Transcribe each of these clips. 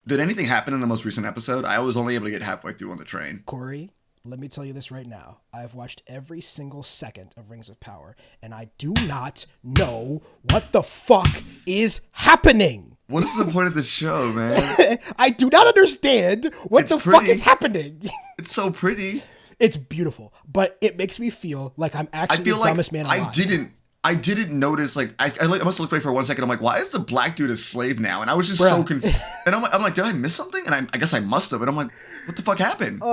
Did anything happen in the most recent episode? I was only able to get halfway through on the train. Corey, let me tell you this right now. I've watched every single second of Rings of Power, and I do not know what the fuck is happening. What is the point of the show, man? I do not understand what It's the pretty. fuck is happening. It's so pretty. It's beautiful, but it makes me feel like I'm I actually feel the like dumbest man alive. I didn't notice, like, I must have looked away for 1 second. I'm like, why is the black dude a slave now? And I was just so confused. And I'm like, did I miss something? And I guess I must have. And I'm like, what the fuck happened?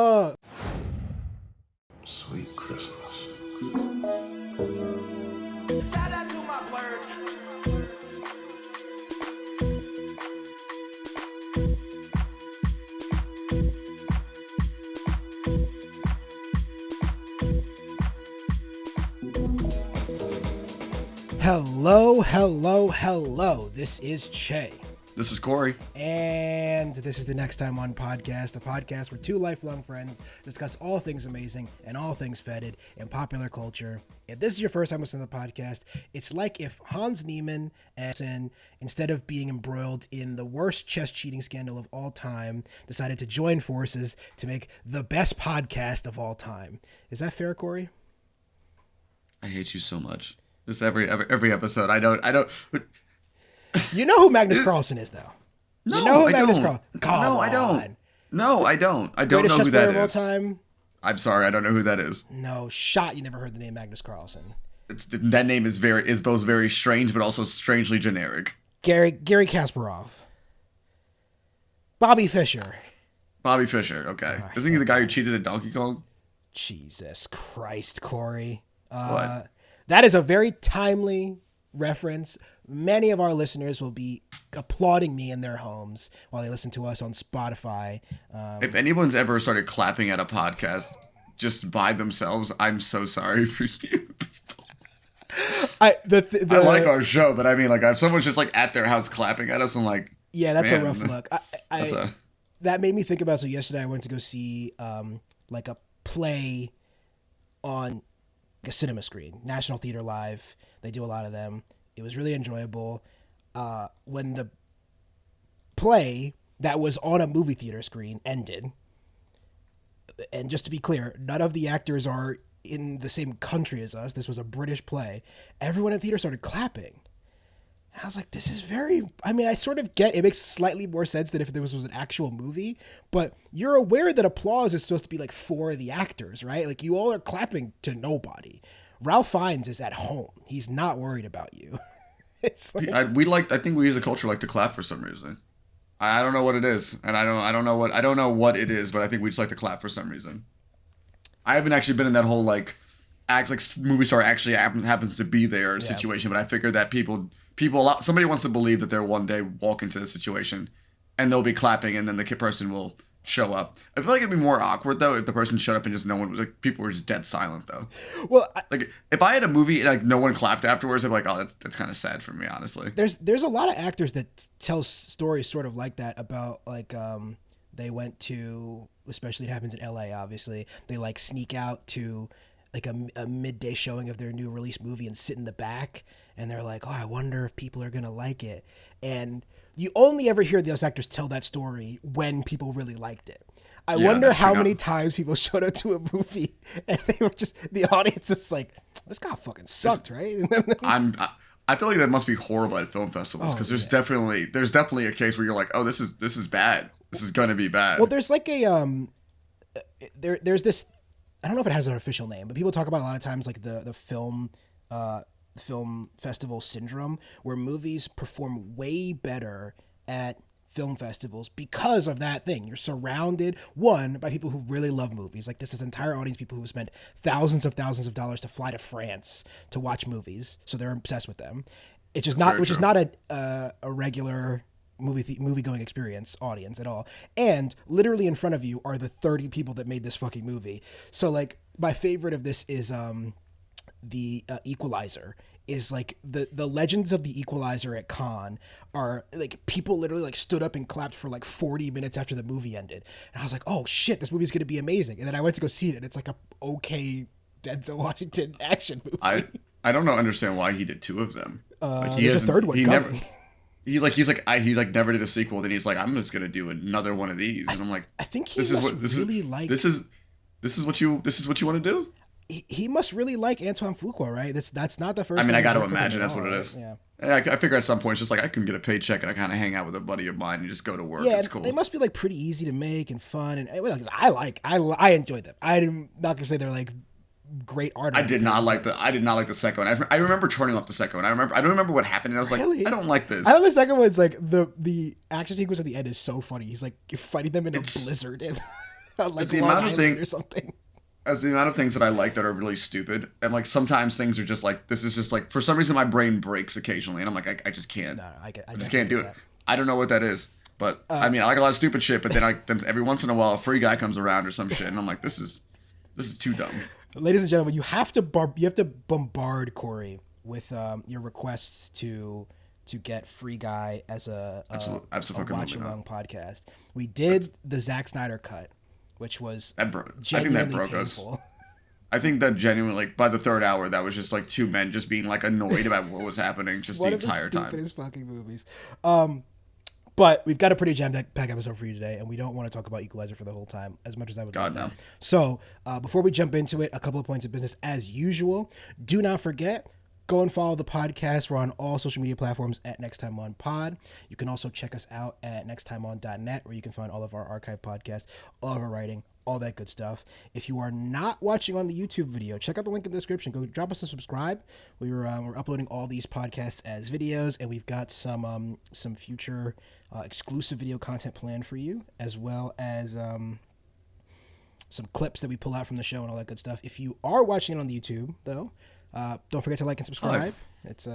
Sweet Christmas. Shout out to my birds. Hello, hello, hello. This is Che. This is Cory. And this is the Next Time On Podcast, a podcast where two lifelong friends discuss all things amazing and all things fetid in popular culture. If this is your first time listening to the podcast, it's like if Hans Niemann, instead of being embroiled in the worst chess cheating scandal of all time, decided to join forces to make the best podcast of all time. Is that fair, Cory? I hate you so much. Just every episode. I don't. You know who Magnus Carlsen is, though. No, you know who I Magnus don't. Come no, on. I don't. No, I don't. I don't Greatest know who chess player that of all is. time. I'm sorry, I don't know who that is. No shot. You never heard the name Magnus Carlsen. That name is both very strange, but also strangely generic. Gary Kasparov. Bobby Fischer. Bobby Fischer. Okay, isn't he the guy who cheated at Donkey Kong? Jesus Christ, Cory. What? That is a very timely reference. Many of our listeners will be applauding me in their homes while they listen to us on Spotify. If anyone's ever started clapping at a podcast just by themselves, I'm so sorry for you. I like our show, but I mean, like, if someone's just like at their house clapping at us, I'm like, yeah, that's man, a rough look. That made me think about. So yesterday, I went to go see like a play on a cinema screen, National Theater Live. They do a lot of them. It was really enjoyable. When the play that was on a movie theater screen ended, and just to be clear, none of the actors are in the same country as us. This was a British play. Everyone in the theater started clapping. And I was like, this is very... I mean, I sort of get... It makes slightly more sense than if this was an actual movie, but you're aware that applause is supposed to be like for the actors, right? Like, you all are clapping to nobody. Ralph Fiennes is at home. He's not worried about you. It's like... I think we as a culture like to clap for some reason. I don't know what it is, and I don't know what it is, but I think we just like to clap for some reason. I haven't actually been in that whole like movie star actually happens to be there situation, but I figure that somebody wants to believe that they'll one day walk into the situation and they'll be clapping, and then the person will show up. I feel like it'd be more awkward though if the person showed up and just no one, like, people were just dead silent though. Well, like if I had a movie and like no one clapped afterwards, I'd be like, oh, that's kind of sad for me, honestly. There's a lot of actors that tell stories sort of like that about like they went to, especially it happens in LA, obviously, they like sneak out to like a midday showing of their new release movie and sit in the back, and they're like, oh, I wonder if people are gonna like it. And you only ever hear those actors tell that story when people really liked it. I wonder how many times people showed up to a movie and they were just, the audience was like, this guy fucking sucked, right? I feel like that must be horrible at film festivals, because there's definitely a case where you're like, oh, this is bad. This is gonna be bad. Well, there's like a there's this, I don't know if it has an official name, but people talk about a lot of times like the film festival syndrome, where movies perform way better at film festivals because of that thing. You're surrounded, one, by people who really love movies. Like, this entire audience, people who spent thousands of dollars to fly to France to watch movies, so they're obsessed with them. It's just not, which is not a regular movie going experience audience at all. And literally in front of you are the 30 people that made this fucking movie. So like, my favorite of this is the Equalizer. Is like the legends of the Equalizer at Cannes are like, people literally like stood up and clapped for like 40 minutes after the movie ended. And I was like, oh shit, this movie's going to be amazing. And then I went to go see it, and it's like a okay Denzel Washington action movie. I don't understand why he did two of them. There's a third one coming. He's like never did a sequel. Then he's like, I'm just gonna do another one of these, and I'm like, I think he this is what you want to do. He must really like Antoine Fuqua, right? That's not the first. I mean, time I got to he's worked with imagine him that's at what all, it is. right? Yeah. I figure at some point it's just like I can get a paycheck and I kind of hang out with a buddy of mine and just go to work. Yeah, it's cool. They must be like pretty easy to make and fun, and I enjoyed them. I'm not gonna say they're like great art. I did not like the second one. I remember turning off the second one. I don't remember what happened. And I was like, I don't like this. I know the second one's like the action sequence at the end is so funny. He's like fighting them in a blizzard and like the Long amount of Island things or something. As the amount of things that I like that are really stupid, and like sometimes things are just like this is just like for some reason my brain breaks occasionally, and I'm like I just can't. No, I just can't do it. That. I don't know what that is, but I mean I like a lot of stupid shit. But then every once in a while a free guy comes around or some shit, and I'm like this is too dumb. Ladies and gentlemen, you have to bombard Cory with your requests to get Free Guy as a watch along podcast. We did the Zack Snyder cut, which was I think that broke painful. Us. I think that genuinely, like, by the third hour, that was just like two men just being like annoyed about what was happening just the entire time. One of the stupidest fucking movies. But we've got a pretty jam-packed episode for you today, and we don't want to talk about Equalizer for the whole time, as much as I would like that. So before we jump into it, a couple of points of business as usual. Do not forget, go and follow the podcast. We're on all social media platforms at Next Time On Pod. You can also check us out at nexttimeon.net, where you can find all of our archive podcasts, all of our writing, all that good stuff. If you are not watching on the YouTube video, check out the link in the description. Go drop us a subscribe. We're uploading all these podcasts as videos, and we've got some future exclusive video content planned for you, as well as some clips that we pull out from the show and all that good stuff. If you are watching it on the YouTube, though, don't forget to like and subscribe. It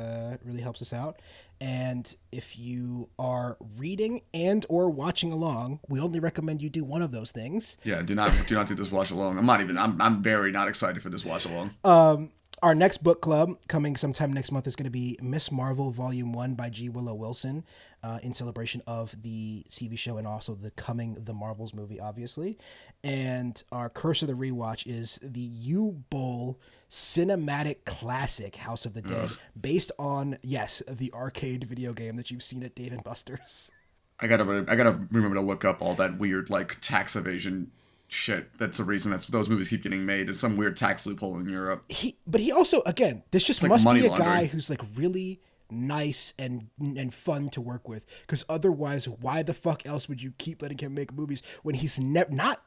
really helps us out. And if you are reading and or watching along, we only recommend you do one of those things. Yeah, do not do this watch along. I'm very not excited for this watch along. Our next book club coming sometime next month is going to be Miss Marvel Volume 1 by Willow Wilson, in celebration of the TV show and also the The Marvels movie, obviously. And our Curse of the Rewatch is the Boll cinematic classic House of the Dead, based on, yes, the arcade video game that you've seen at Dave & Buster's. I gotta remember to look up all that weird like tax evasion shit. That's the reason those movies keep getting made, is some weird tax loophole in Europe. But he also, again, this just must be a guy who's like really nice and fun to work with, because otherwise why the fuck else would you keep letting him make movies when he's not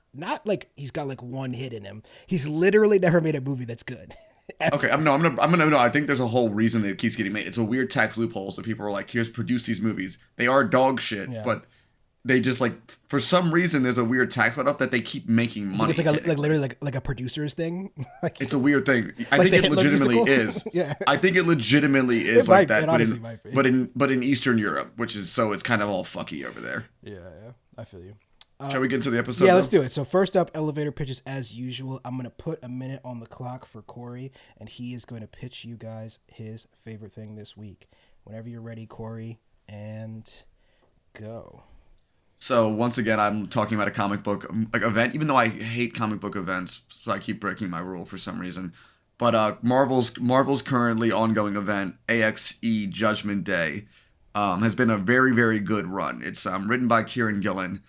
like he's got like one hit in him. He's literally never made a movie that's good. Okay, I think there's a whole reason that it keeps getting made. It's a weird tax loophole, so people are like, here's produce these movies. They are dog shit, but they just like, for some reason there's a weird tax write-off that they keep making money. It's like literally like a producer's thing. Like, it's a weird thing. I think it legitimately is. Yeah. I think it legitimately is like that, but in Eastern Europe, which is, so it's kind of all fucky over there. Yeah, I feel you. Shall we get into the episode? Yeah, let's do it. So first up, elevator pitches as usual. I'm going to put a minute on the clock for Cory, and he is going to pitch you guys his favorite thing this week. Whenever you're ready, Cory, and go. So once again, I'm talking about a comic book like event, even though I hate comic book events, so I keep breaking my rule for some reason. But Marvel's currently ongoing event, AXE Judgment Day, has been a very, very good run. It's written by Kieran Gillen,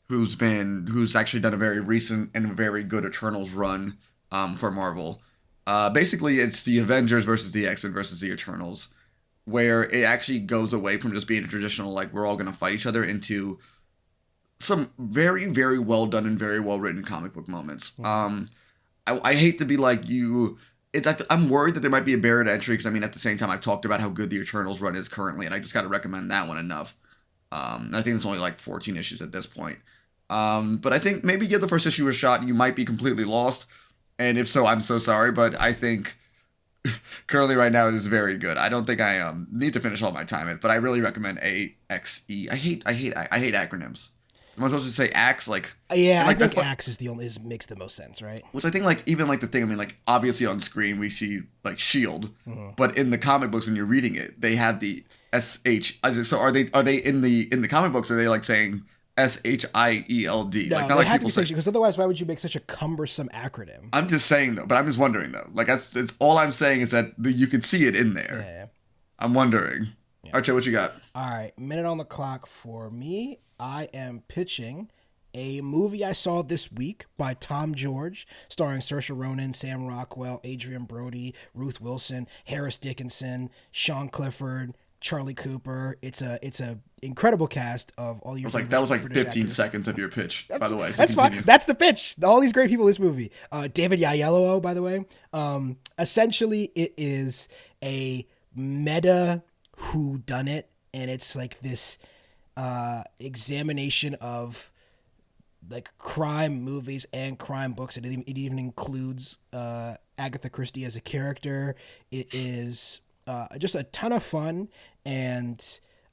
who's actually done a very recent and very good Eternals run for Marvel. Basically, it's the Avengers versus the X-Men versus the Eternals, where it actually goes away from just being a traditional, like, we're all going to fight each other, into some very, very well done and very well written comic book moments. I hate to be like I'm worried that there might be a barrier to entry, because I mean, at the same time, I've talked about how good the Eternals run is currently, and I just got to recommend that one enough. I think it's only like 14 issues at this point. But I think maybe give the first issue a shot and you might be completely lost. And if so, I'm so sorry, but I think currently right now it is very good. I don't think I need to finish all my time in it, but I really recommend AXE. I hate acronyms. Am I supposed to say AXE? Like, yeah, like, I think AXE is makes the most sense, right? Which I think, like, even like the thing, I mean, like, obviously on screen we see like Shield, but in the comic books when you're reading it, they have the SH. So are they in the comic books? Are they like saying SHIELD? No, like, not like people say, because otherwise, why would you make such a cumbersome acronym? I'm just saying though, but I'm just wondering though. Like, it's all I'm saying is that you could see it in there. Yeah. I'm wondering. All right, Che, what you got? All right, minute on the clock for me. I am pitching a movie I saw this week by Tom George, starring Saoirse Ronan, Sam Rockwell, Adrian Brody, Ruth Wilson, Harris Dickinson, Sean Clifford, Charlie Cooper. It's a incredible cast of all your. That was like British 15 actors. seconds of your pitch, by the way. So That's continue. fine. That's the pitch. All these great people in this movie. David Oyelowo, by the way. Essentially, it is a meta whodunit, and it's like this examination of like crime movies and crime books. It even includes Agatha Christie as a character. It is just a ton of fun, and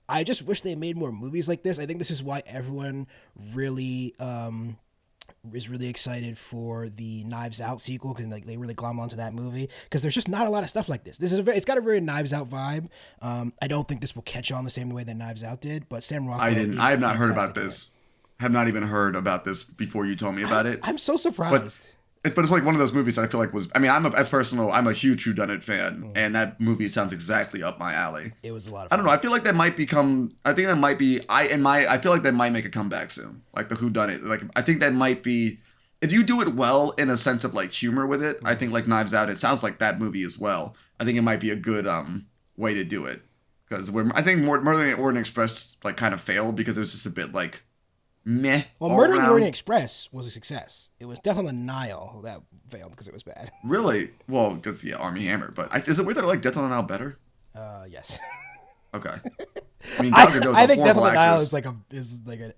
I just wish they made more movies like this. I think this is why everyone really is really excited for the Knives Out sequel, because like they really glom onto that movie, because there's just not a lot of stuff like this. It's got a very Knives Out vibe. I don't think this will catch on the same way that Knives Out did, but Sam Rockwell. I have not heard about this. Have not even heard about this before you told me about it. I'm so surprised. But it's like one of those movies that I feel like was. I mean, I'm a huge whodunit fan, and that movie sounds exactly up my alley. It was a lot of fun. I don't know. I feel like that might become. I think that might be. I feel like that might make a comeback soon. Like the whodunit. Like I think that might be. If you do it well in a sense of like humor with it, I think like Knives Out. It sounds like that movie as well. I think it might be a good way to do it, because I think Murder on the Orient Express like kind of failed because it was just a bit like. Meh. Well, Murder on the Orient Express was a success. It was Death on the Nile that failed because it was bad. Really? Well, because Army Hammer. But is it weird that I like Death on the Nile better? Yes. Okay. I mean, Gal Gadot's I think a Death on horrible the Nile actress. is like an.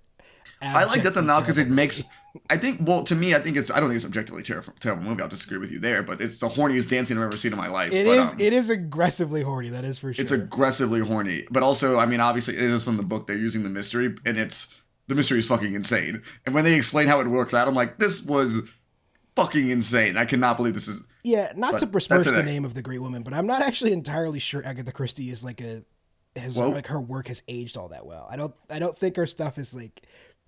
I like Death on the Nile because it makes. I think. Well, to me, I don't think it's objectively terrible movie. I'll disagree with you there, but it's the horniest dancing I've ever seen in my life. It is aggressively horny. That is for sure. It's aggressively horny, but also, I mean, obviously, it is from the book. They're using the mystery, and the mystery is fucking insane. And when they explain how it worked out, I'm like, this was fucking insane. I cannot believe this is. Yeah, not to besmirch the name of the great woman, but I'm not actually entirely sure Agatha Christie is like like her work has aged all that well. I don't think her stuff is like.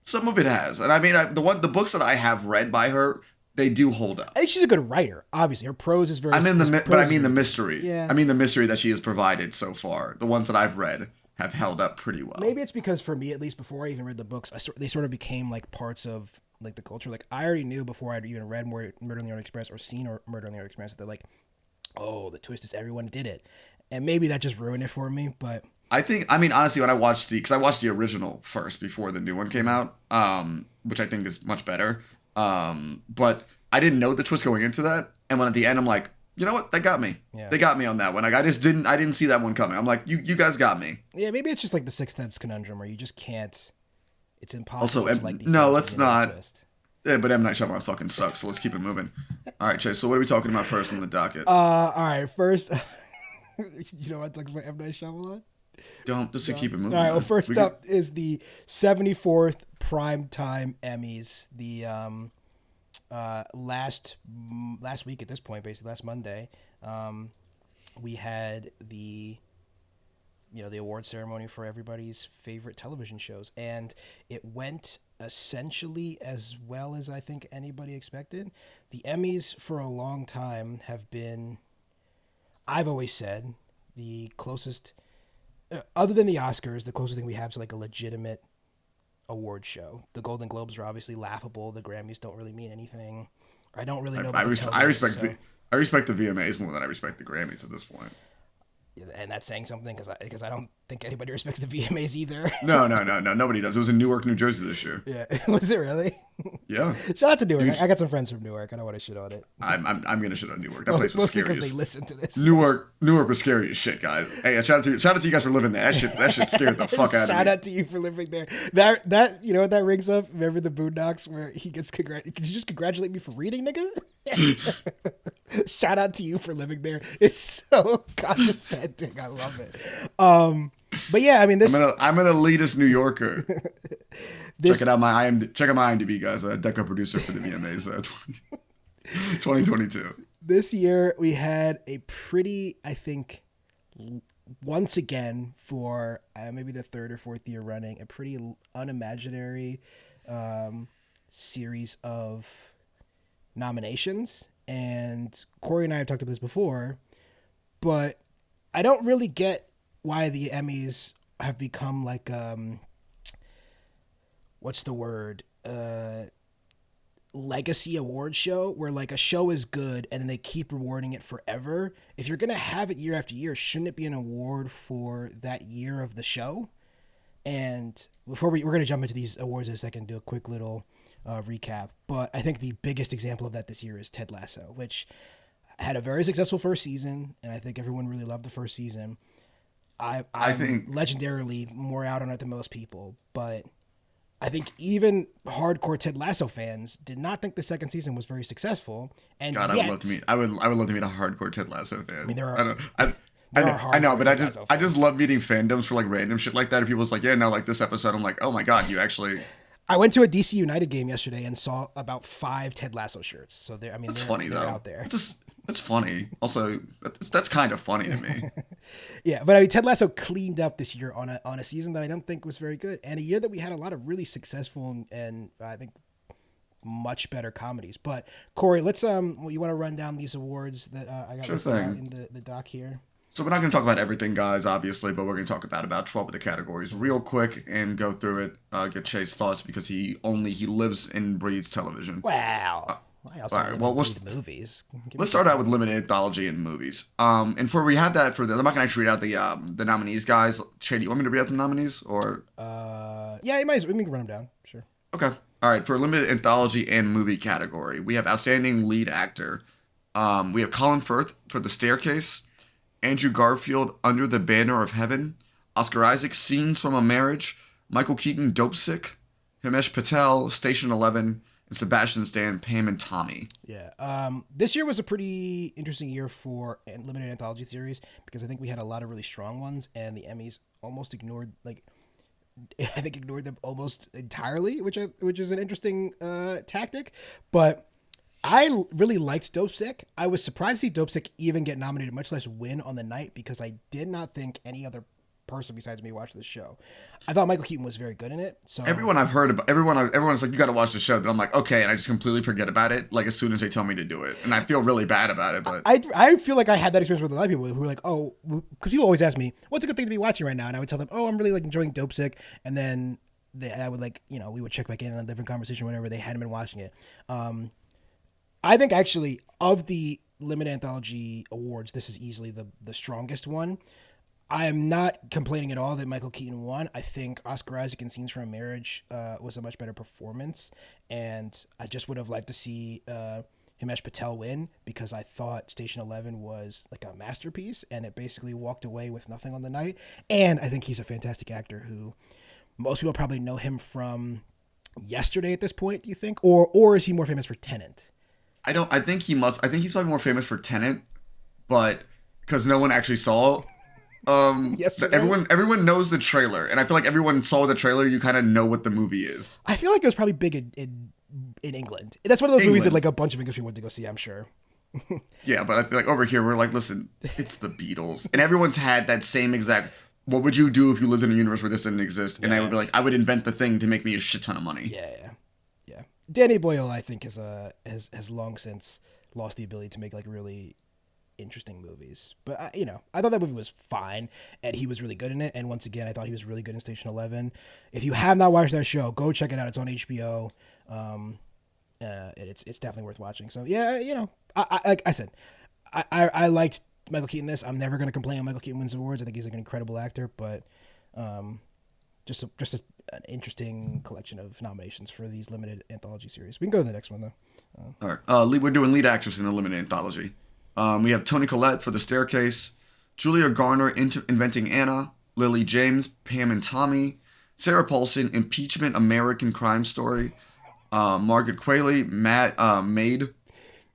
Some of it has, and I mean, the books that I have read by her, they do hold up. I think she's a good writer. Obviously, her prose is very. I mean the mystery. Yeah. I mean the mystery that she has provided so far. The ones that I've read have held up pretty well. Maybe it's because for me, at least before I even read the books, they sort of became like parts of like the culture. Like I already knew before I'd even read Murder on the Orient Express or seen Murder on the Orient Express that like, oh, the twist is everyone did it, and maybe that just ruined it for me. But I mean, honestly, when I watched because I watched the original first before the new one came out, which I think is much better. But I didn't know the twist going into that, and when at the end I'm like, you know what? That got me. Yeah. They got me on that one. Like I didn't see that one coming. I'm like, you guys got me. Yeah, maybe it's just like the Sixth Sense conundrum where you just can't. It's impossible. Also, to like these no, let's not. Yeah, but M. Night Shyamalan fucking sucks. So let's keep it moving. All right, Chase. So what are we talking about first on the docket? All right, first. You know what? Talking about M. Night Shyamalan. Just to keep it moving. All right. Well, first up is the 74th Primetime Emmys. The last week at this point, basically last Monday, we had the award ceremony for everybody's favorite television shows, and it went essentially as well as I think anybody expected. The Emmys for a long time have been, I've always said, the closest, other than the Oscars, the closest thing we have to like a legitimate award show. The Golden Globes are obviously laughable. The Grammys don't really mean anything. I don't really know. I respect the VMAs more than I respect the Grammys at this point. And that's saying something because I don't think anybody respects the VMAs either. No, nobody does. It was in Newark, New Jersey this year. Yeah, was it really? Yeah. Shout out to Newark. I got some friends from Newark. I don't want to shit on it. I'm gonna shit on Newark. That place was scary. Mostly because they listen to this. Newark was scary as shit, guys. Hey, shout out to you guys for living there. That shit scared the fuck out of me. Shout out to you for living there. That you know what that rings up? Remember the Boondocks where he gets Could you just congratulate me for reading, nigga? Shout out to you for living there. It's so condescending. I love it. But yeah, I mean, I'm an elitist New Yorker. Check out my IMDb, guys. Deco producer for the VMAs 2022. This year we had a pretty, I think, once again for maybe the third or fourth year running, a pretty unimaginary series of nominations. And Cory and I have talked about this before, but I don't really get why the Emmys have become like what's the word? Legacy award show, where like a show is good and then they keep rewarding it forever. If you're gonna have it year after year, shouldn't it be an award for that year of the show? And before we're gonna jump into these awards in a second, do a quick little recap. But I think the biggest example of that this year is Ted Lasso, which had a very successful first season, and I think everyone really loved the first season. I'm legendarily more out on it than most people, but I think even hardcore Ted Lasso fans did not think the second season was very successful. And God, yet, I would love to meet. I would love to meet a hardcore Ted Lasso fan. I mean, there are. I know, but I hardcore just love meeting fandoms for like random shit like that. And people's like, yeah, no, like this episode, I'm like, oh my God, you actually. I went to a DC United game yesterday and saw about 5 Ted Lasso shirts. So they're funny they're though. out there. That's funny. Also, that's kind of funny to me. Yeah, but I mean, Ted Lasso cleaned up this year on a season that I don't think was very good, and a year that we had a lot of really successful and I think much better comedies. But Corey, let's you want to run down these awards that I got listed out in the doc here. So we're not going to talk about everything, guys, obviously, but we're going to talk about 12 of the categories real quick and go through it, get Che's thoughts, because he lives and breathes television. Wow. I also all right, well, movies. Let's start out with limited anthology and movies. And we have that I'm not going to actually read out the nominees, guys. Che, do you want me to read out the nominees or? Yeah, you might. We can run them down. Sure. Okay. All right. For limited anthology and movie category, we have outstanding lead actor. We have Colin Firth for The Staircase, Andrew Garfield, Under the Banner of Heaven, Oscar Isaac, Scenes from a Marriage, Michael Keaton, Dope Sick, Himesh Patel, Station 11, and Sebastian Stan, Pam and Tommy. Yeah. This year was a pretty interesting year for limited anthology series because I think we had a lot of really strong ones, and the Emmys almost ignored them almost entirely, which is an interesting tactic. But I really liked Dope Sick. I was surprised to see Dope Sick even get nominated, much less win on the night, because I did not think any other person besides me watched this show. I thought Michael Keaton was very good in it. So everyone's like, you got to watch the show. Then I'm like, okay, and I just completely forget about it. Like as soon as they tell me to do it, and I feel really bad about it. But I feel like I had that experience with a lot of people who were like, oh, because people always ask me, what's a good thing to be watching right now, and I would tell them, oh, I'm really like enjoying Dope Sick, and then I would we would check back in on a different conversation whenever they hadn't been watching it. I think actually of the limited anthology awards, this is easily the strongest one. I am not complaining at all that Michael Keaton won. I think Oscar Isaac in Scenes from a Marriage was a much better performance, and I just would have liked to see Himesh Patel win because I thought Station 11 was like a masterpiece, and it basically walked away with nothing on the night. And I think he's a fantastic actor who most people probably know him from Yesterday at this point, do you think? Or is he more famous for Tenet? I think he's probably more famous for Tenet, but because no one actually saw everyone knows the trailer, and I feel like everyone saw the trailer, you kind of know what the movie is. I feel like it was probably big in England. That's one of those movies that like a bunch of English people went to go see, I'm sure. Yeah, but I feel like over here we're like, listen, it's the Beatles, and everyone's had that same exact, what would you do if you lived in a universe where this didn't exist? And I would be like, I would invent the thing to make me a shit ton of money. Yeah. Danny Boyle, I think, has long since lost the ability to make like really interesting movies. But I thought that movie was fine, and he was really good in it. And once again, I thought he was really good in Station 11. If you have not watched that show, go check it out. It's on HBO. It's definitely worth watching. So yeah, I like I said, I liked Michael Keaton. I'm never going to complain when Michael Keaton wins awards. I think he's like an incredible actor, but just an interesting collection of nominations for these limited anthology series. We can go to the next one though. All right, we're doing lead actress in a limited anthology. We have Toni Collette for The Staircase, Julia Garner Inventing Anna, Lily James, Pam and Tommy, Sarah Paulson, Impeachment, American Crime Story, Margaret Qualley, Maid,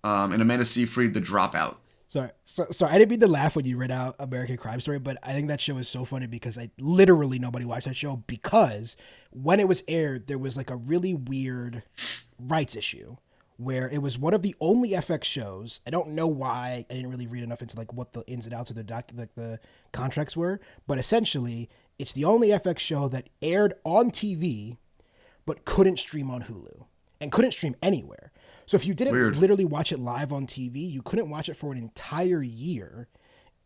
and Amanda Seyfried, The Dropout. Sorry, I didn't mean to laugh when you read out American Crime Story, but I think that show is so funny because literally nobody watched that show because when it was aired, there was like a really weird rights issue where it was one of the only FX shows. I don't know why. I didn't really read enough into like what the ins and outs of the contracts were, but essentially it's the only FX show that aired on TV but couldn't stream on Hulu and couldn't stream anywhere. So if you didn't literally watch it live on TV, you couldn't watch it for an entire year.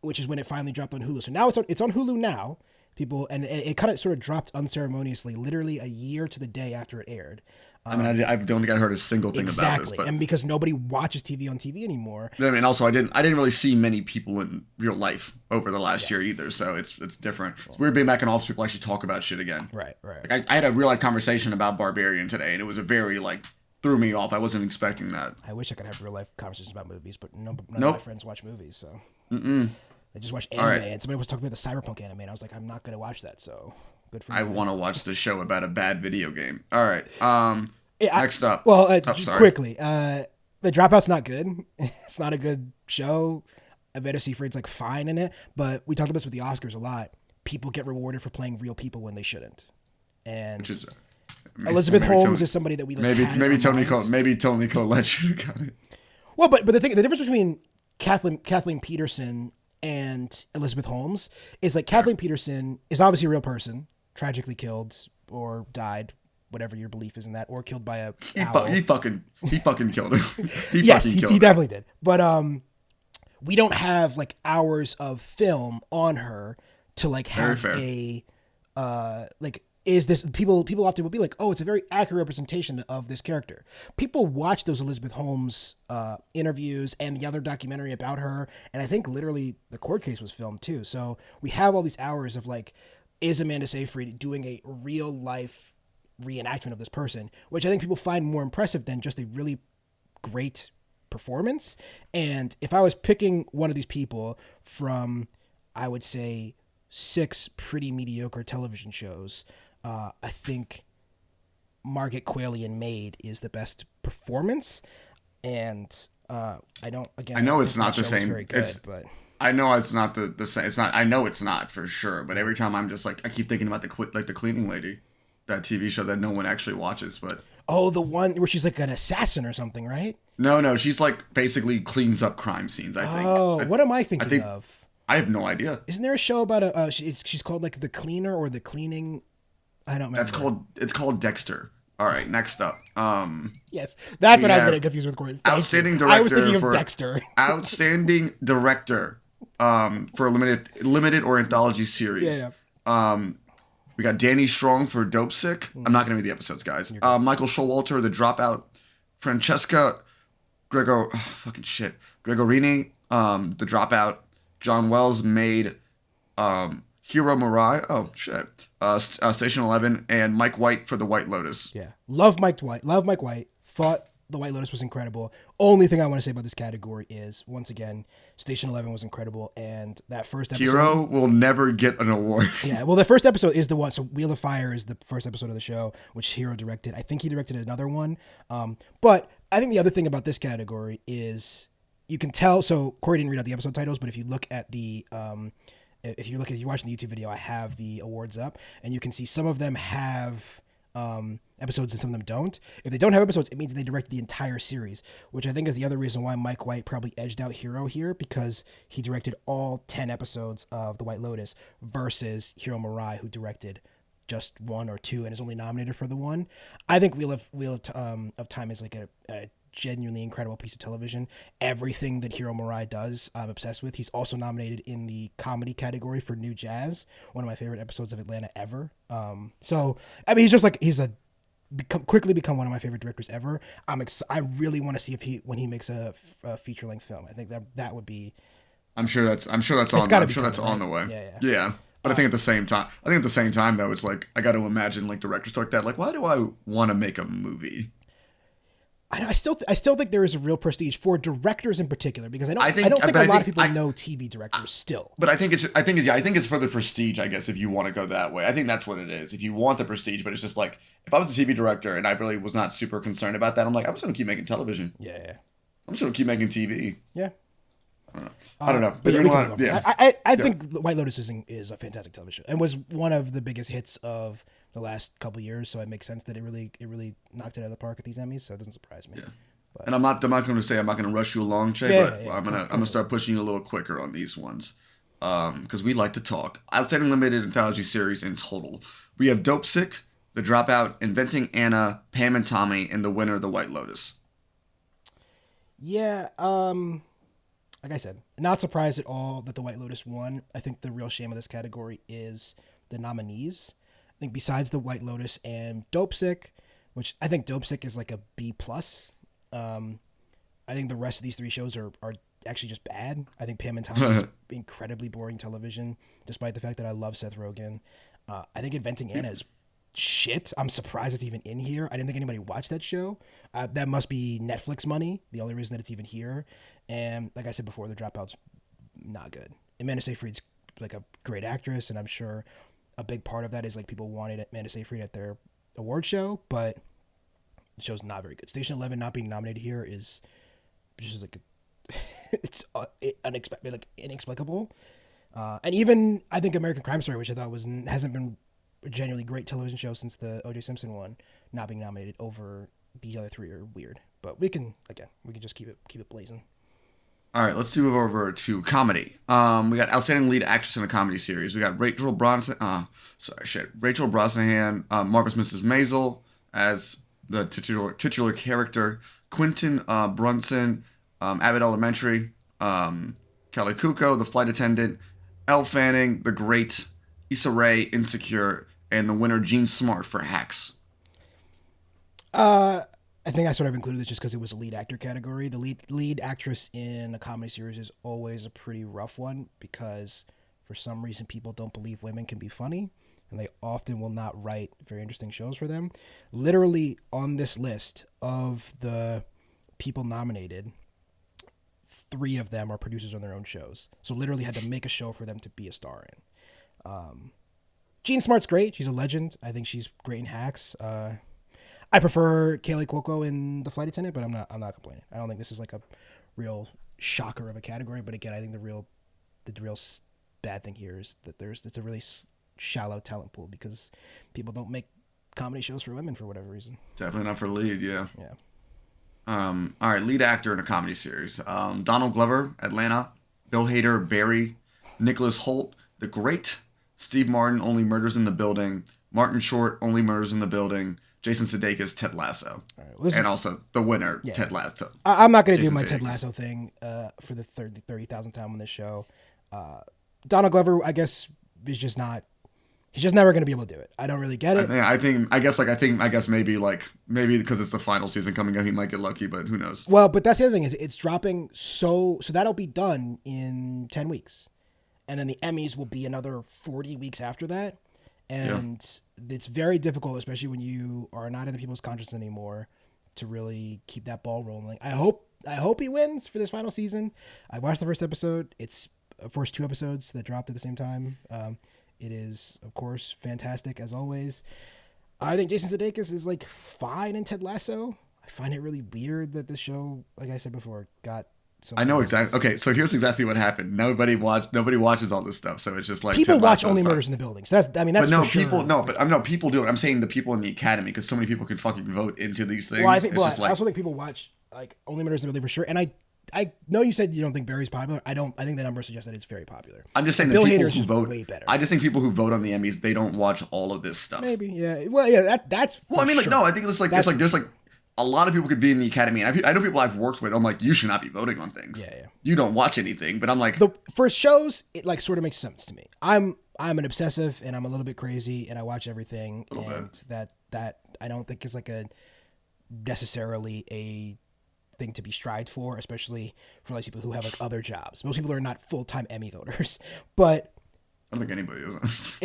which is when it finally dropped on Hulu. So now it's on Hulu now. People, and it kind of sort of dropped unceremoniously, literally a year to the day after it aired. I mean, I don't think I heard a single thing about this. But, and because nobody watches TV on TV anymore. I mean, also I didn't really see many people in real life over the last year either, so it's different. It's weird being back in office. People actually talk about shit again. Right. Like I had a real life conversation about Barbarian today, and it was a very threw me off. I wasn't expecting that. I wish I could have real life conversations about movies, but none of my friends watch movies, so. They just watch anime, and somebody was talking about the Cyberpunk anime, and I was like, I'm not going to watch that, so good for you. I want to watch the show about a bad video game. All right. Next up. Well, just quickly, The Dropout's not good. It's not a good show. Evander Seyfried's fine in it, but we talked about this with the Oscars a lot. People get rewarded for playing real people when they shouldn't. And which is, Elizabeth Holmes is somebody that we maybe Tony Collette should have got it. Well, but the difference between Kathleen Peterson and Elizabeth Holmes is Kathleen Peterson is obviously a real person, tragically killed or died, whatever your belief is in that, or killed by a owl. He fucking killed her. He definitely did. But we don't have hours of film on her to have a is this people often will be like, oh, it's a very accurate representation of this character. People watch those Elizabeth Holmes interviews and the other documentary about her, and I think literally the court case was filmed too. So we have all these hours of is Amanda Seyfried doing a real life reenactment of this person, which I think people find more impressive than just a really great performance. And if I was picking one of these people from, I would say, 6 pretty mediocre television shows, I think Margaret Qualley in Maid is the best performance, and I know it's not the same. I know it's not the same. It's not. I know it's not for sure. But every time I'm just I keep thinking about the cleaning lady, that TV show that no one actually watches. But the one where she's an assassin or something, right? No, she's basically cleans up crime scenes. I think. Oh, what am I thinking of? I have no idea. Isn't there a show about she's called The Cleaner or The Cleaning? I don't remember. It's called Dexter. All right, next up. Yes, that's what I was getting confused with. Corey. Outstanding director. I was thinking of Dexter. Outstanding director for a limited or anthology series. Yeah. We got Danny Strong for Dope Sick. I'm not going to read the episodes, guys. Michael Showalter, The Dropout. Francesca Gregorini, The Dropout. John Wells made Hiro Murai. Oh, shit. Station 11. And Mike White for The White Lotus. Yeah. Love Mike White. Thought The White Lotus was incredible. Only thing I want to say about this category is, once again, Station 11 was incredible. And that first episode... Hiro will never get an award. Yeah. Well, the first episode is the one. So Wheel of Fire is the first episode of the show, which Hiro directed. I think he directed another one. But I think the other thing about this category is... You can tell, so Corey didn't read out the episode titles, but if you look at the, if you're watching the YouTube video, I have the awards up, and you can see some of them have episodes and some of them don't. If they don't have episodes, it means they directed the entire series, which I think is the other reason why Mike White probably edged out Hiro here, because he directed all 10 episodes of The White Lotus versus Hiro Murai, who directed just 1 or 2 and is only nominated for the 1. I think Wheel of Time is a genuinely incredible piece of television. Everything that Hiro Murai does, I'm obsessed with. He's also nominated in the comedy category for New Jazz, one of my favorite episodes of Atlanta ever. So I mean, he's quickly become one of my favorite directors ever. I really want to see when he makes a feature length film. I think that would be. I'm sure that's on the way. Yeah. But I think at the same time though, it's I got to imagine directors like that. Why do I want to make a movie? I still think there is a real prestige for directors in particular, because I don't think a lot of people know TV directors still. But I think it's for the prestige, I guess, if you want to go that way. I think that's what it is. If you want the prestige, but it's just if I was the TV director and I really was not super concerned about that, I'm I'm just gonna keep making television. Yeah. I'm just gonna keep making TV. Yeah. I don't know. But I think White Lotus is a fantastic television and was one of the biggest hits of the last couple years, so it makes sense that it really knocked it out of the park at these Emmys, so it doesn't surprise me. Yeah. But, and I'm not going to say I'm not going to rush you along, Che, I'm going to start pushing you a little quicker on these ones, because we like to talk. Outstanding limited anthology series in total. We have Dope Sick, The Dropout, Inventing Anna, Pam and Tommy, and the winner, The White Lotus. Yeah. like I said, not surprised at all that The White Lotus won. I think the real shame of this category is the nominees. I think besides The White Lotus and Dope Sick, which I think Dope Sick is like a B plus. I think the rest of these three shows are actually just bad. I think Pam and Tommy is incredibly boring television, despite the fact that I love Seth Rogen. I think Inventing Anna is shit. I'm surprised it's even in here. I didn't think anybody watched that show. That must be Netflix money, the only reason that it's even here. And like I said before, The Dropout's not good. Amanda Seyfried's like a great actress, and I'm sure a big part of that is like people wanted Amanda Seyfried at their award show, but the show's not very good. Station 11 not being nominated here is just like it's unexpected, like inexplicable. And even I think American Crime Story, which I thought hasn't been a genuinely great television show since the O.J. Simpson one, not being nominated over the other three are weird. But we can just keep it blazing. All right, let's move over to comedy. We got outstanding lead actress in a comedy series. We got Rachel Brosnahan, Marvelous Mrs. Maisel as the titular character. Quentin Brunson, Abbott Elementary. Kelly Kuko, the flight attendant. Elle Fanning, the great. Issa Rae, Insecure, and the winner Jean Smart for Hacks. I think I sort of included this just because it was a lead actor category. The lead actress in a comedy series is always a pretty rough one because for some reason people don't believe women can be funny, and they often will not write very interesting shows for them. Literally on this list of the people nominated, 3 of them are producers on their own shows. So literally had to make a show for them to be a star in. Jean Smart's great. She's a legend. I think she's great in Hacks. I prefer Kaylee Cuoco in The Flight Attendant, but I'm not complaining. I don't think this is like a real shocker of a category. But again, I think the real bad thing here is that it's a really shallow talent pool because people don't make comedy shows for women for whatever reason. Definitely not for lead, yeah. Yeah. All right, lead actor in a comedy series. Donald Glover, Atlanta. Bill Hader, Barry. Nicholas Hoult, The Great. Steve Martin, Only Murders in the Building. Martin Short, Only Murders in the Building. Jason Sudeikis, Ted Lasso. Right, and also the winner, yeah. Ted Lasso. I'm not going to do my Ted Lasso thing for the 30,000th time on this show. Donald Glover, I guess, is just not... He's just never going to be able to do it. I don't really get it. I guess maybe because it's the final season coming up, he might get lucky, but who knows? Well, but that's the other thing is it's dropping so that'll be done in 10 weeks. And then the Emmys will be another 40 weeks after that. And it's very difficult, especially when you are not in the people's conscience anymore, to really keep that ball rolling. I hope he wins for this final season. I watched the first episode. It's the first 2 episodes that dropped at the same time. It is, of course, fantastic as always. I think Jason Sudeikis is like fine in Ted Lasso. I find it really weird that this show, like I said before, got so. I know exactly. Okay, so here's exactly what happened. Nobody watches all this stuff, so it's just like people watch Only Murders in the Building. So that's but no for people. Sure. No, but I'm no people do it. I'm saying the people in the Academy because so many people can fucking vote into these things. Well, I also think people watch like Only Murders in the Building for sure, and I know you said you don't think Barry's popular. I think the numbers suggest that it's very popular. I'm just saying that people who vote way better. I just think people who vote on the Emmys, they don't watch all of this stuff. Maybe, yeah. Well, yeah, that's. Well, I mean, sure. no, I think it's like there's like a lot of people could be in the Academy, and I know people I've worked with. I'm like, you should not be voting on things. Yeah. You don't watch anything, but I'm like, for shows, it like sort of makes sense to me. I'm an obsessive, and I'm a little bit crazy, and I watch everything, and that I don't think is like a necessarily a thing to be strived for, especially for like people who have like other jobs. Most people are not full-time Emmy voters, but I don't think anybody is.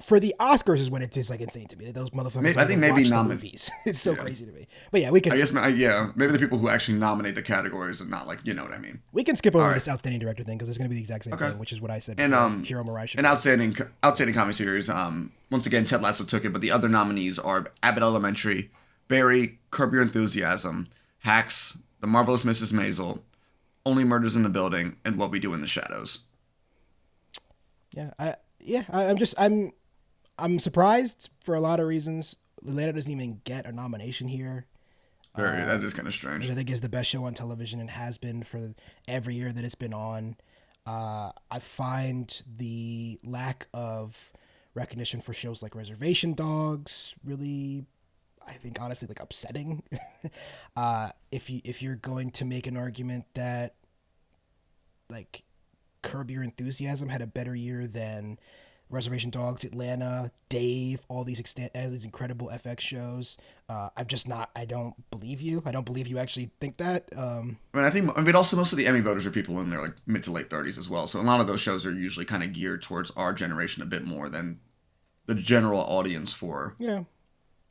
For the Oscars is when it is like insane to me. Those motherfuckers. I think maybe movies. It's so crazy to me. But yeah, we can. I guess maybe the people who actually nominate the categories are not like, you know what I mean. We can skip over this outstanding director thing because it's going to be the exact same thing, which is what I said. And Hiro Murai. An outstanding comedy series. Once again, Ted Lasso took it, but the other nominees are Abbott Elementary, Barry, Curb Your Enthusiasm, Hacks, The Marvelous Mrs. Maisel, Only Murders in the Building, and What We Do in the Shadows. I'm surprised for a lot of reasons. Atlanta doesn't even get a nomination here. That is kind of strange. Which I think is the best show on television and has been for every year that it's been on. I find the lack of recognition for shows like Reservation Dogs really, I think, honestly, like upsetting. If you're going to make an argument that like Curb Your Enthusiasm had a better year than Reservation Dogs, Atlanta, Dave, all these incredible FX shows. I don't believe you. I don't believe you actually think that. I mean, also most of the Emmy voters are people in their like mid to late 30s as well. So a lot of those shows are usually kind of geared towards our generation a bit more than the general audience for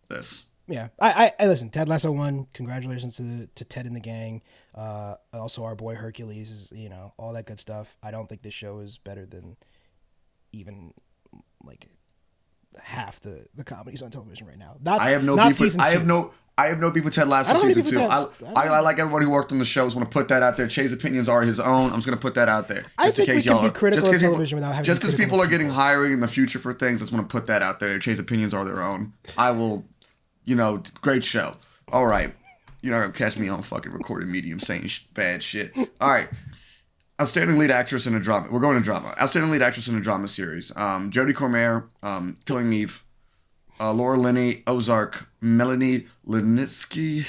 this. Yeah, I listen. Ted Lasso won. Congratulations to Ted and the gang. Also, our boy Hercules is all that good stuff. I don't think this show is better than even like half the comedies on television right now. I have no beef with Ted Lasso season 2. I like everybody who worked on the show. I just want to put that out there. Che's opinions are his own. I'm just going to put that out there. Just in case y'all be critical of television without having. Just because people are getting hiring in the future for things, I just want to put that out there. Che's opinions are their own. I will, great show. All right, you're not gonna catch me on fucking recorded medium saying bad shit. All right. Outstanding lead actress in a drama. We're going to drama. Outstanding lead actress in a drama series. Jodie Comer, Killing Eve. Laura Linney, Ozark. Melanie Lynskey,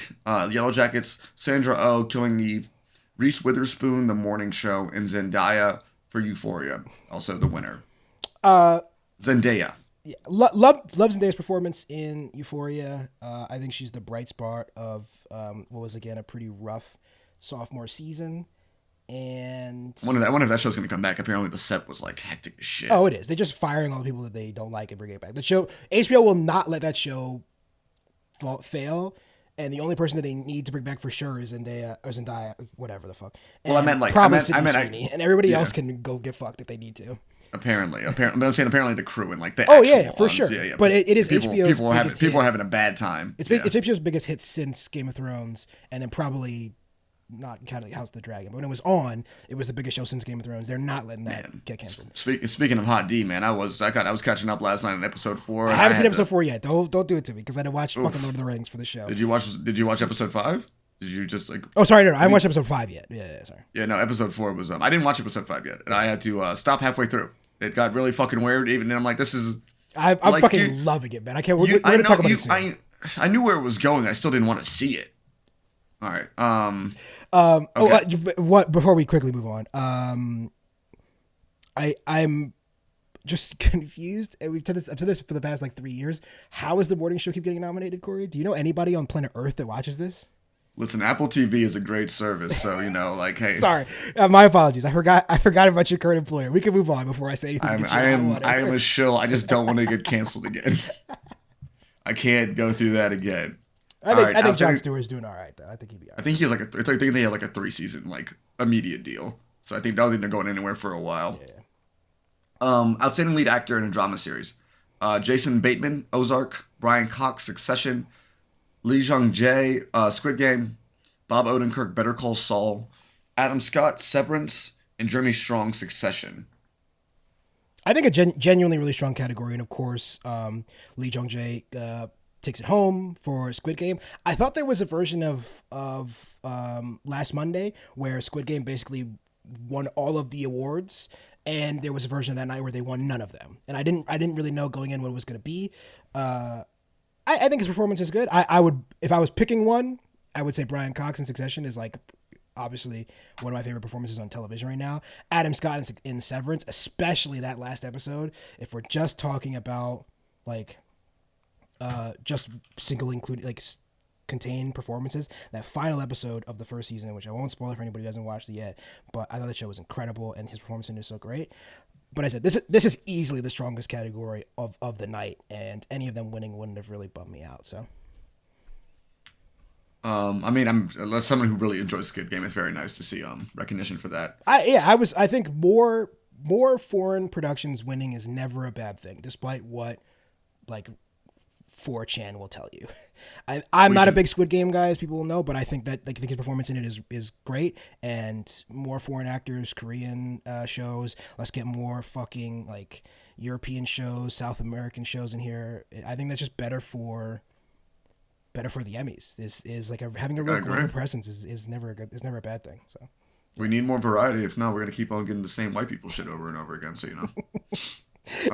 Yellow Jackets. Sandra Oh, Killing Eve. Reese Witherspoon, The Morning Show. And Zendaya for Euphoria. Also the winner. Zendaya. Yeah, love Zendaya's performance in Euphoria. I think she's the bright spot of what was again a pretty rough sophomore season. And I wonder if that show's going to come back. Apparently the set was like hectic as shit. Oh, it is. They're just firing all the people that they don't like and bringing it back. The show, HBO will not let that show fail. And the only person that they need to bring back for sure is Zendaya, whatever the fuck. And well, I meant and everybody else can go get fucked if they need to. Apparently, but I'm saying apparently the crew and like the for sure. Yeah. But it is people, HBO's people are having a bad time. It's HBO's biggest hit since Game of Thrones, and then probably not counting House of the Dragon. But when it was on, it was the biggest show since Game of Thrones. They're not letting that get canceled. Speaking of Hot D, man, I was catching up last night on episode 4. I haven't seen episode 4 yet. Don't do it to me because I didn't watch fucking Lord of the Rings for the show. Did you watch episode 5? Did you just like? Oh, sorry, no, I haven't watched episode 5 yet. Yeah, sorry. Yeah, no, episode 4 was I didn't watch episode 5 yet, and I had to stop halfway through. It got really fucking weird. Even and I'm like, this is. I'm like, fucking loving it, man. I can't. We're gonna talk about it soon. I knew where it was going. I still didn't want to see it. All right. Okay. What before we quickly move on? I'm just confused. And I've said this for the past like 3 years. How is the morning show keep getting nominated, Corey? Do you know anybody on planet Earth that watches this? Listen, Apple TV is a great service, so like, hey. Sorry, my apologies. I forgot about your current employer. We can move on before I say anything. I am a shill. I just don't want to get canceled again. I can't go through that again. I think Jon Stewart's doing all right though. I think he'd be all right. I think he has I think they have like a 3-season like immediate deal. So I think they're going anywhere for a while. Yeah. Outstanding lead actor in a drama series. Jason Bateman, Ozark. Brian Cox, Succession. Lee Jung-jae, Squid Game. Bob Odenkirk, Better Call Saul. Adam Scott, Severance. And Jeremy Strong, Succession. I think a genuinely really strong category. And of course, Lee Jung-jae takes it home for Squid Game. I thought there was a version of Last Monday where Squid Game basically won all of the awards, and there was a version of that night where they won none of them. And I didn't really know going in what it was going to be. I think his performance is good. I would, if I was picking one, I would say Brian Cox in Succession is like obviously one of my favorite performances on television right now. Adam Scott in Severance, especially that last episode. If we're just talking about like just single included like contained performances, that final episode of the first season, which I won't spoil for anybody who hasn't watched it yet, but I thought the show was incredible and his performance in it is so great. But I said this is easily the strongest category of the night, and any of them winning wouldn't have really bummed me out. So, I mean, as someone who really enjoys Squid Game, it's very nice to see recognition for that. I think more foreign productions winning is never a bad thing, despite what like 4chan will tell you. I'm not a big Squid Game guy, as people will know, but I think that I think his performance in it is great, and more foreign actors, Korean shows. Let's get more fucking like European shows, South American shows in here. I think that's just better for the Emmys. Is like having a real global presence is never a bad thing. So we need more variety. If not, we're gonna keep on getting the same white people shit over and over again. So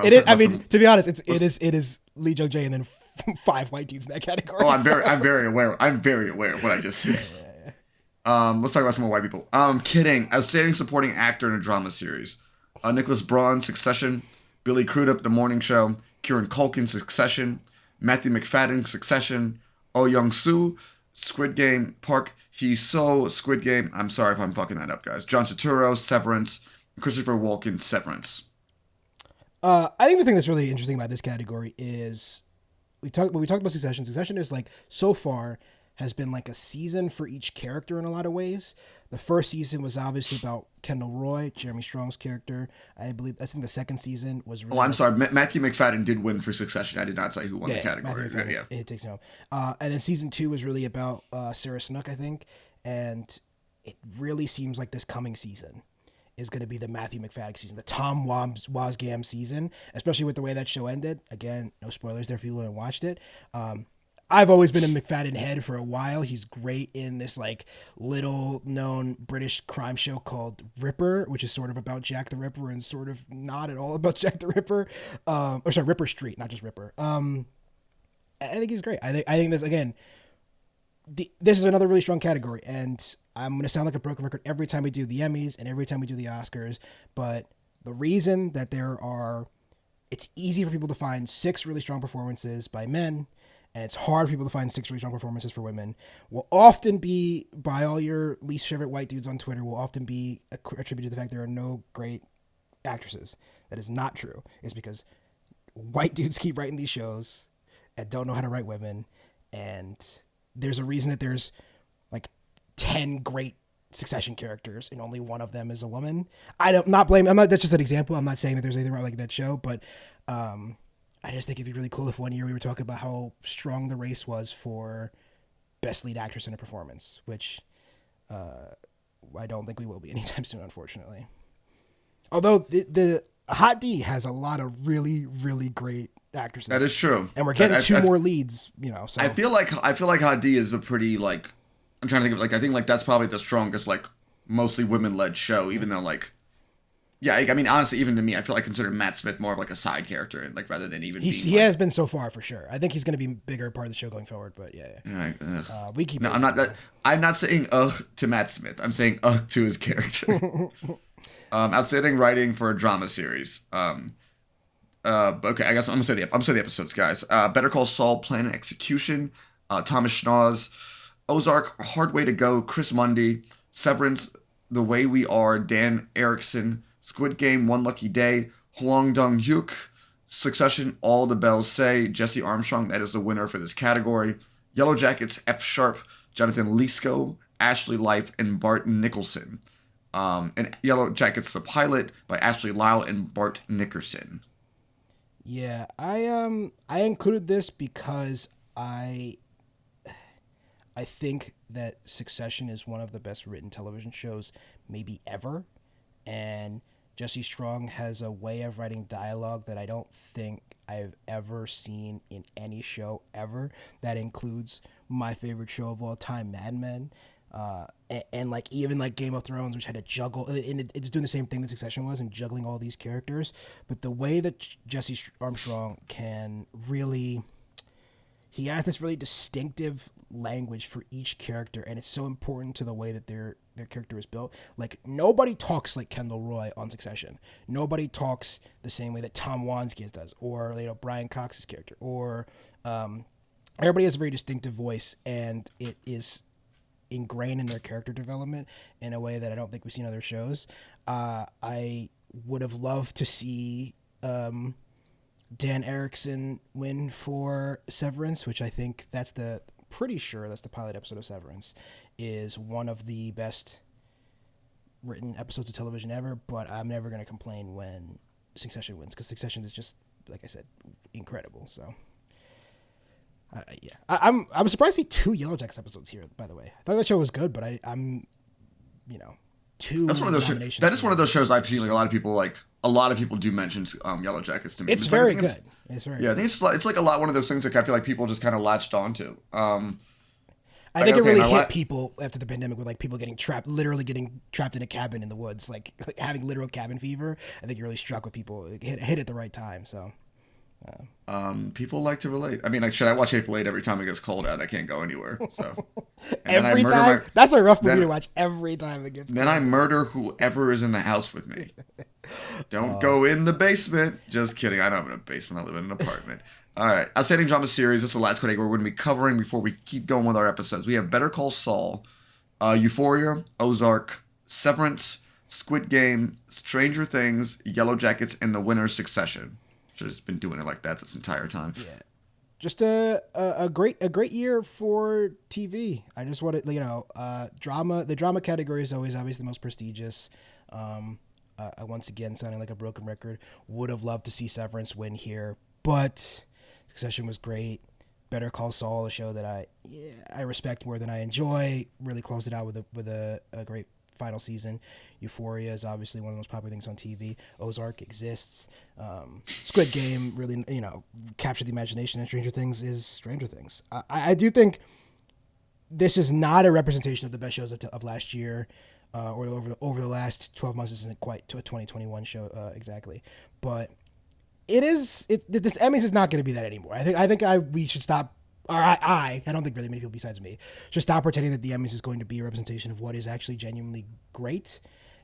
it is. I mean, to be honest, it is Lee Jung-jae and then 5 white dudes in that category. Oh, I'm very aware. I'm very aware of what I just said. Let's talk about some more white people. Kidding. Outstanding supporting actor in a drama series. Nicholas Braun, Succession. Billy Crudup, The Morning Show. Kieran Culkin, Succession. Matthew McFadden, Succession. Oh Young-soo, Squid Game. Park Hee-soo, Squid Game. I'm sorry if I'm fucking that up, guys. John Turturro, Severance. Christopher Walken, Severance. I think the thing that's really interesting about this category is when we talked about Succession. Succession is like so far has been like a season for each character in a lot of ways. The first season was obviously about Kendall Roy, Jeremy Strong's character. I think the second season was really... Oh, I'm sorry. Matthew McFadden did win for Succession. I did not say who won the category. Yeah. It takes him home. And then season 2 was really about Sarah Snook, I think. And it really seems like this coming season is going to be the Matthew McFadden season, the Tom Wozgam season, especially with the way that show ended. Again, no spoilers there for people who haven't watched it. I've always been a McFadden head for a while. He's great in this like little known British crime show called Ripper, which is sort of about Jack the Ripper and sort of not at all about Jack the Ripper. Ripper Street, not just Ripper. I think he's great. I think this again. This is another really strong category, and I'm going to sound like a broken record every time we do the Emmys and every time we do the Oscars. But the reason that it's easy for people to find 6 really strong performances by men, and it's hard for people to find 6 really strong performances for women, will often be, by all your least favorite white dudes on Twitter, will often be attributed to the fact there are no great actresses. That is not true. It's because white dudes keep writing these shows and don't know how to write women, and there's a reason that there's like 10 great Succession characters and only one of them is a woman. That's just an example. I'm not saying that there's anything wrong like that show, but I just think it'd be really cool if one year we were talking about how strong the race was for best lead actress in a performance, which I don't think we will be anytime soon, unfortunately. Although the Hot D has a lot of really, really great actresses. That is true. And we're getting 2 more leads, so I feel like Hot D is a pretty like, I'm trying to think of like, I think like that's probably the strongest like mostly women led show, even though like, yeah, I mean, honestly, even to me, I feel like I consider Matt Smith more of like a side character, and like rather than even he has been so far for sure. I think he's going to be a bigger part of the show going forward. But yeah. We keep. No, I'm not saying to Matt Smith. I'm saying to his character. Outstanding writing for a drama series. Okay, I guess I'm gonna say the episodes, guys. Better Call Saul, Plan and Execution. Thomas Schnoz, Ozark, Hard Way to Go. Chris Mundy, Severance, The Way We Are. Dan Erickson. Squid Game, One Lucky Day, Hwang Dong-hyuk, Succession, All the Bells Say, Jesse Armstrong, that is the winner for this category. Yellow Jackets, F Sharp, Jonathan Lisko, Ashley Life, and Bart Nicholson. And Yellow Jackets, The Pilot, by Ashley Lyle and Bart Nickerson. Yeah, I included this because I think that Succession is one of the best written television shows maybe ever, and Jesse Strong has a way of writing dialogue that I don't think I've ever seen in any show ever. That includes my favorite show of all time, Mad Men, and like even like Game of Thrones, which had to juggle, and it's doing the same thing that Succession was, and juggling all these characters. But the way that Jesse Armstrong can really, he has this really distinctive language for each character, and it's so important to the way that their character is built. Like, nobody talks like Kendall Roy on Succession. Nobody talks the same way that Tom Wozniak does, or Brian Cox's character, or everybody has a very distinctive voice, and it is ingrained in their character development in a way that I don't think we see in other shows. I would have loved to see Dan Erickson win for Severance, which I think pretty sure that's the pilot episode of Severance, is one of the best written episodes of television ever, but I'm never going to complain when Succession wins, because Succession is just, like I said, incredible. So yeah, I'm surprised to see 2 Yellow Jackets episodes here, by the way. I thought that show was good, but I'm 2 that's one of those nominations. That is one of those shows I've seen like a lot of people do mention Yellow Jackets to me. It's very good. It's very good. I think it's like a lot one of those things that I feel like people just kind of latched onto. I think it really hit people after the pandemic with like people literally getting trapped in a cabin in the woods, like having literal cabin fever. I think it really struck with people. It hit at the right time. So People like to relate. I mean, like, should I watch Hateful Eight every time it gets cold out? I can't go anywhere. So and every time. That's a rough movie to watch every time it gets cold. Then I murder whoever is in the house with me. Don't go in the basement. Just kidding. I don't have a basement. I live in an apartment. All right. Outstanding drama series. This is the last category we're going to be covering before we keep going with our episodes. We have Better Call Saul, Euphoria, Ozark, Severance, Squid Game, Stranger Things, Yellow Jackets, and The Winner's Succession. Should have just been doing it like that this entire time. Yeah, just a great year for TV. I just wanted, drama. The drama category is always obviously the most prestigious. Once again, sounding like a broken record. Would have loved to see Severance win here, but Succession was great. Better Call Saul, a show that I respect more than I enjoy. Really closed it out with a great final season. Euphoria is obviously one of the most popular things on TV. Ozark exists. Squid Game really, captured the imagination, and Stranger Things is Stranger Things. I do think this is not a representation of the best shows of last year, or over the last 12 months. This isn't quite to a 2021 show exactly, but it is. This Emmys is not going to be that anymore. I think we should stop. Or I don't think really many people besides me should stop pretending that the Emmys is going to be a representation of what is actually genuinely great,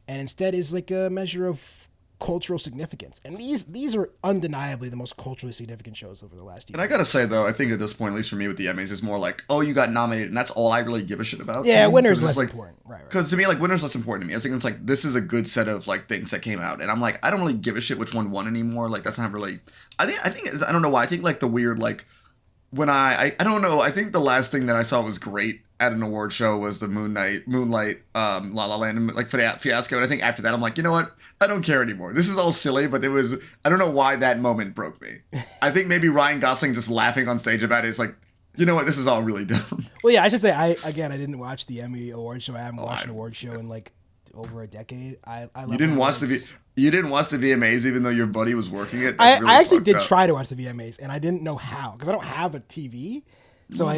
and instead is like a measure of cultural significance. And these are undeniably the most culturally significant shows over the last year. And I gotta say though, I think at this point, at least for me with the Emmys, it's more like, oh, you got nominated, and that's all I really give a shit about. Yeah, winner's less important. Right. Because to me, like, winner's less important to me. I think it's like, this is a good set of like things that came out, and I'm like, I don't really give a shit which one won anymore. Like, that's not really. I think I don't know why. I think like the weird like. When I don't know, I think the last thing that I saw was great at an award show was the Moonlight, La La Land, like fiasco. And I think after that, I'm like, you know what? I don't care anymore. This is all silly, but I don't know why that moment broke me. I think maybe Ryan Gosling just laughing on stage about it is like, you know what? This is all really dumb. Well, yeah, I should say, I didn't watch the Emmy award show. I haven't watched an award show in like over a decade. I love You didn't watch the VMAs even though your buddy was working it? I actually did try to watch the VMAs, and I didn't know how because I don't have a TV. So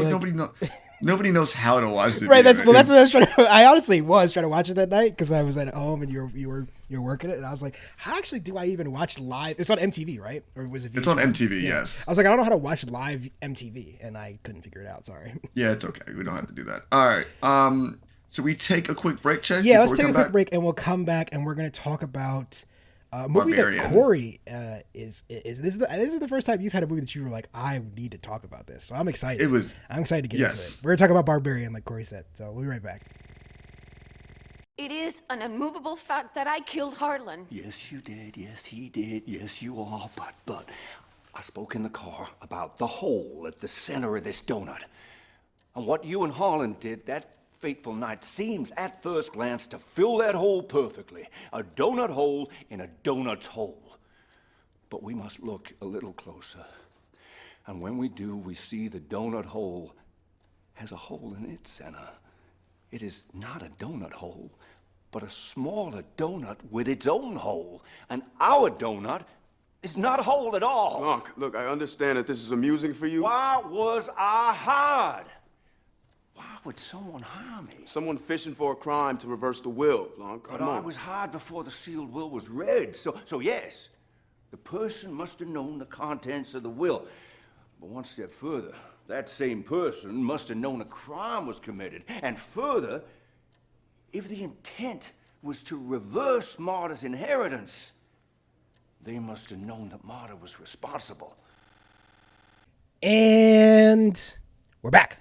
nobody knows how to watch the right. VMAs. That's what I was trying to. I honestly was trying to watch it that night because I was at home and you were working it, and I was like, how actually do I even watch live? It's on MTV, right? Or was it? VH1? It's on MTV. Yeah. Yes. I was like, I don't know how to watch live MTV, and I couldn't figure it out. Sorry. Yeah, it's okay. We don't have to do that. All right. Should we take a quick break, Che? Yeah, let's take a quick break, and we'll come back, and we're going to talk about a movie Barbarian. that Cory is. This is the first time you've had a movie that you were like, I need to talk about this. So I'm excited. I'm excited to get into it. We're going to talk about Barbarian, like Cory said. So we'll be right back. It is an immovable fact that I killed Harlan. Yes, you did. Yes, he did. Yes, you are. But I spoke in the car about the hole at the center of this donut. And what you and Harlan did that fateful night seems at first glance to fill that hole perfectly. A donut hole in a donut's hole. But we must look a little closer. And when we do, we see the donut hole has a hole in its center. It is not a donut hole, but a smaller donut with its own hole. And our donut is not a hole at all. Unc, look, I understand that this is amusing for you. Why was I hard? Why would someone harm me? Someone fishing for a crime to reverse the will, Unc. But Come on. I was hard before the sealed will was read. So yes, the person must have known the contents of the will. But one step further, that same person must have known a crime was committed. And further, if the intent was to reverse Marta's inheritance, they must have known that Marta was responsible. And we're back.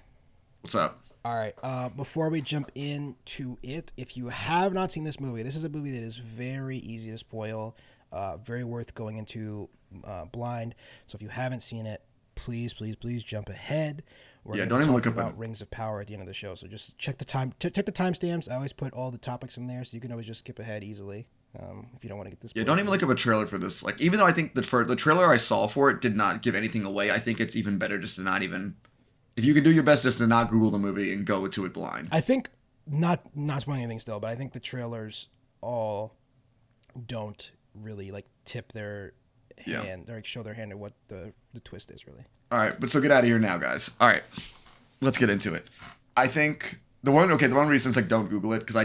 What's up? All right. Before we jump into it, if you have not seen this movie, this is a movie that is very easy to spoil, very worth going into blind. So if you haven't seen it, please jump ahead. We're don't even look up about Rings of Power at the end of the show. So just check the timestamps. I always put all the topics in there, so you can always just skip ahead easily if you don't want to get this. Yeah, don't even look up a trailer for this. Like, even though I think the trailer I saw for it did not give anything away, I think it's even better just to not even. If you can do your best just to not Google the movie and go into it blind. I think, not spoiling anything still, but I think the trailers all don't really like tip their hand, or like show their hand at what the twist is really. All right, but so get out of here now, guys. All right, let's get into it. I think the one reason is like don't Google it because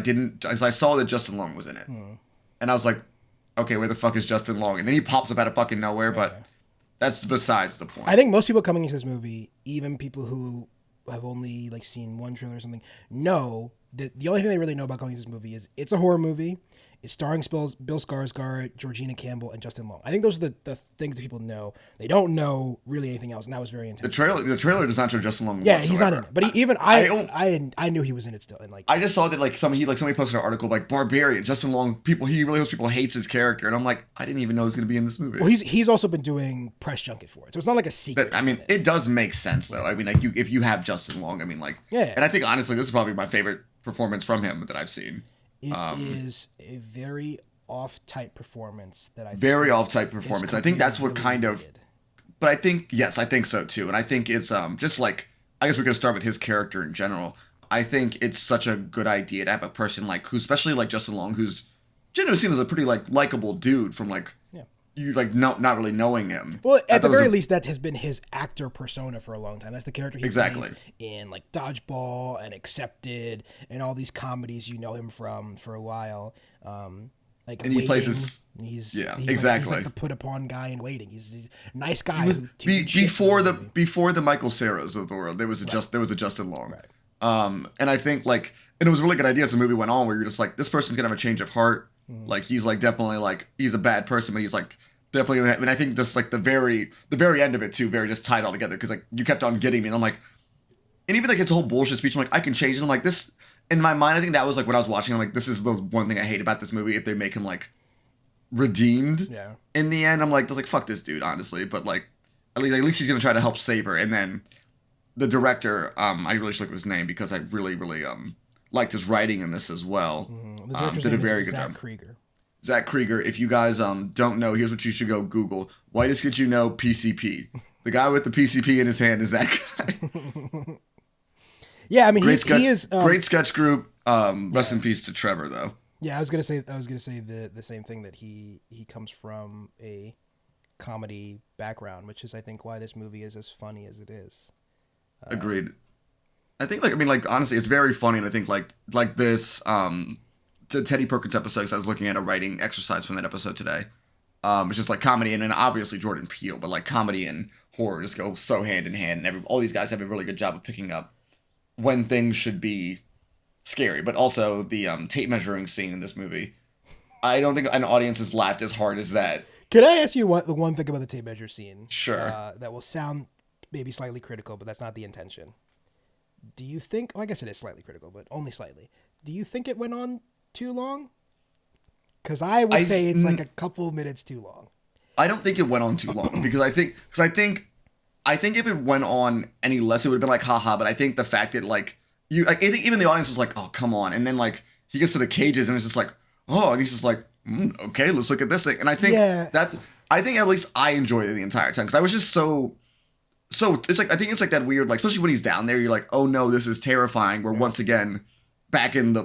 I saw that Justin Long was in it, and I was like, okay, where the fuck is Justin Long? And then he pops up out of fucking nowhere, but That's besides the point. I think most people coming into this movie, even people who have only like seen one trailer or something, know that the only thing they really know about going into this movie is it's a horror movie. It's starring Bill Skarsgård, Georgina Campbell, and Justin Long. I think those are the things that people know. They don't know really anything else, and that was very intentional. The trailer does not show Justin Long. Yeah, whatsoever. he's not in it. But I knew he was in it still. And like, I just saw that like somebody posted an article like Barbarian, Justin Long. He really hopes people hates his character, and I'm like, I didn't even know he was going to be in this movie. well, he's also been doing press junket for it, so it's not like a secret. But, I mean, it does make sense though. I mean, like if you have Justin Long, I mean, like, yeah. And I think honestly, this is probably my favorite performance from him that I've seen. It is a very off-type performance that very off-type performance. I think that's what really kind of, but I think so too. And I think it's just like, I guess we're gonna start with his character in general. I think it's such a good idea to have a person like who, especially like Justin Long, who's generally seen as a pretty like likable dude from like you like not really knowing him. Well, at the very least, that has been his actor persona for a long time. That's the character he plays in like Dodgeball and Accepted and all these comedies you know him from for a while. Like and he plays his he's exactly like the put upon guy in Waiting. He's a nice guy. Before the Michael Cera's of the world, there was a Justin Long. Right. And I think like, and it was a really good idea as the movie went on, where you're just like, this person's gonna have a change of heart. Like he's like definitely like he's a bad person, but he's like definitely gonna have, and I think just like the very end of it too, very just tied all together because like you kept on getting me, and I'm like, and even like his whole bullshit speech, I'm like, I can change it. I'm like this. In my mind, I think that was like when I was watching, I'm like, this is the one thing I hate about this movie. If they make him like redeemed in the end, I'm like, fuck this dude, honestly. But like, at least he's gonna try to help save her. And then the director, I really should look at his name because I really liked his writing in this as well. Did a very good job. Zach Krieger. If you guys don't know, here's what you should go Google. Whitest kid you know, PCP. The guy with the PCP in his hand is that guy. Yeah, I mean, he is great sketch group. Rest in peace to Trevor, though. Yeah, I was gonna say the same thing, that he comes from a comedy background, which is I think why this movie is as funny as it is. Agreed. I think honestly, it's very funny, and I think like this the Teddy Perkins episode. 'Cause I was looking at a writing exercise from that episode today. It's just like comedy and obviously Jordan Peele, but like comedy and horror just go so hand in hand, and all these guys have a really good job of picking up when things should be scary. But also the tape measuring scene in this movie, I don't think an audience has laughed as hard as that. Could I ask you the one thing about the tape measure scene? Sure. That will sound maybe slightly critical, but that's not the intention. Do you think, I guess it is slightly critical, but only slightly. Do you think it went on too long? Because I would say it's like a couple minutes too long. I don't think it went on too long because I think if it went on any less, it would have been like, haha. But I think the fact that I think even the audience was like, oh, come on. And then like he gets to the cages and it's just like, oh, and he's just like, okay, let's look at this thing. And I think I think at least I enjoyed it the entire time because I was just so it's like, I think it's like that weird, like, especially when he's down there, you're like, oh no, this is terrifying. We're once again back in the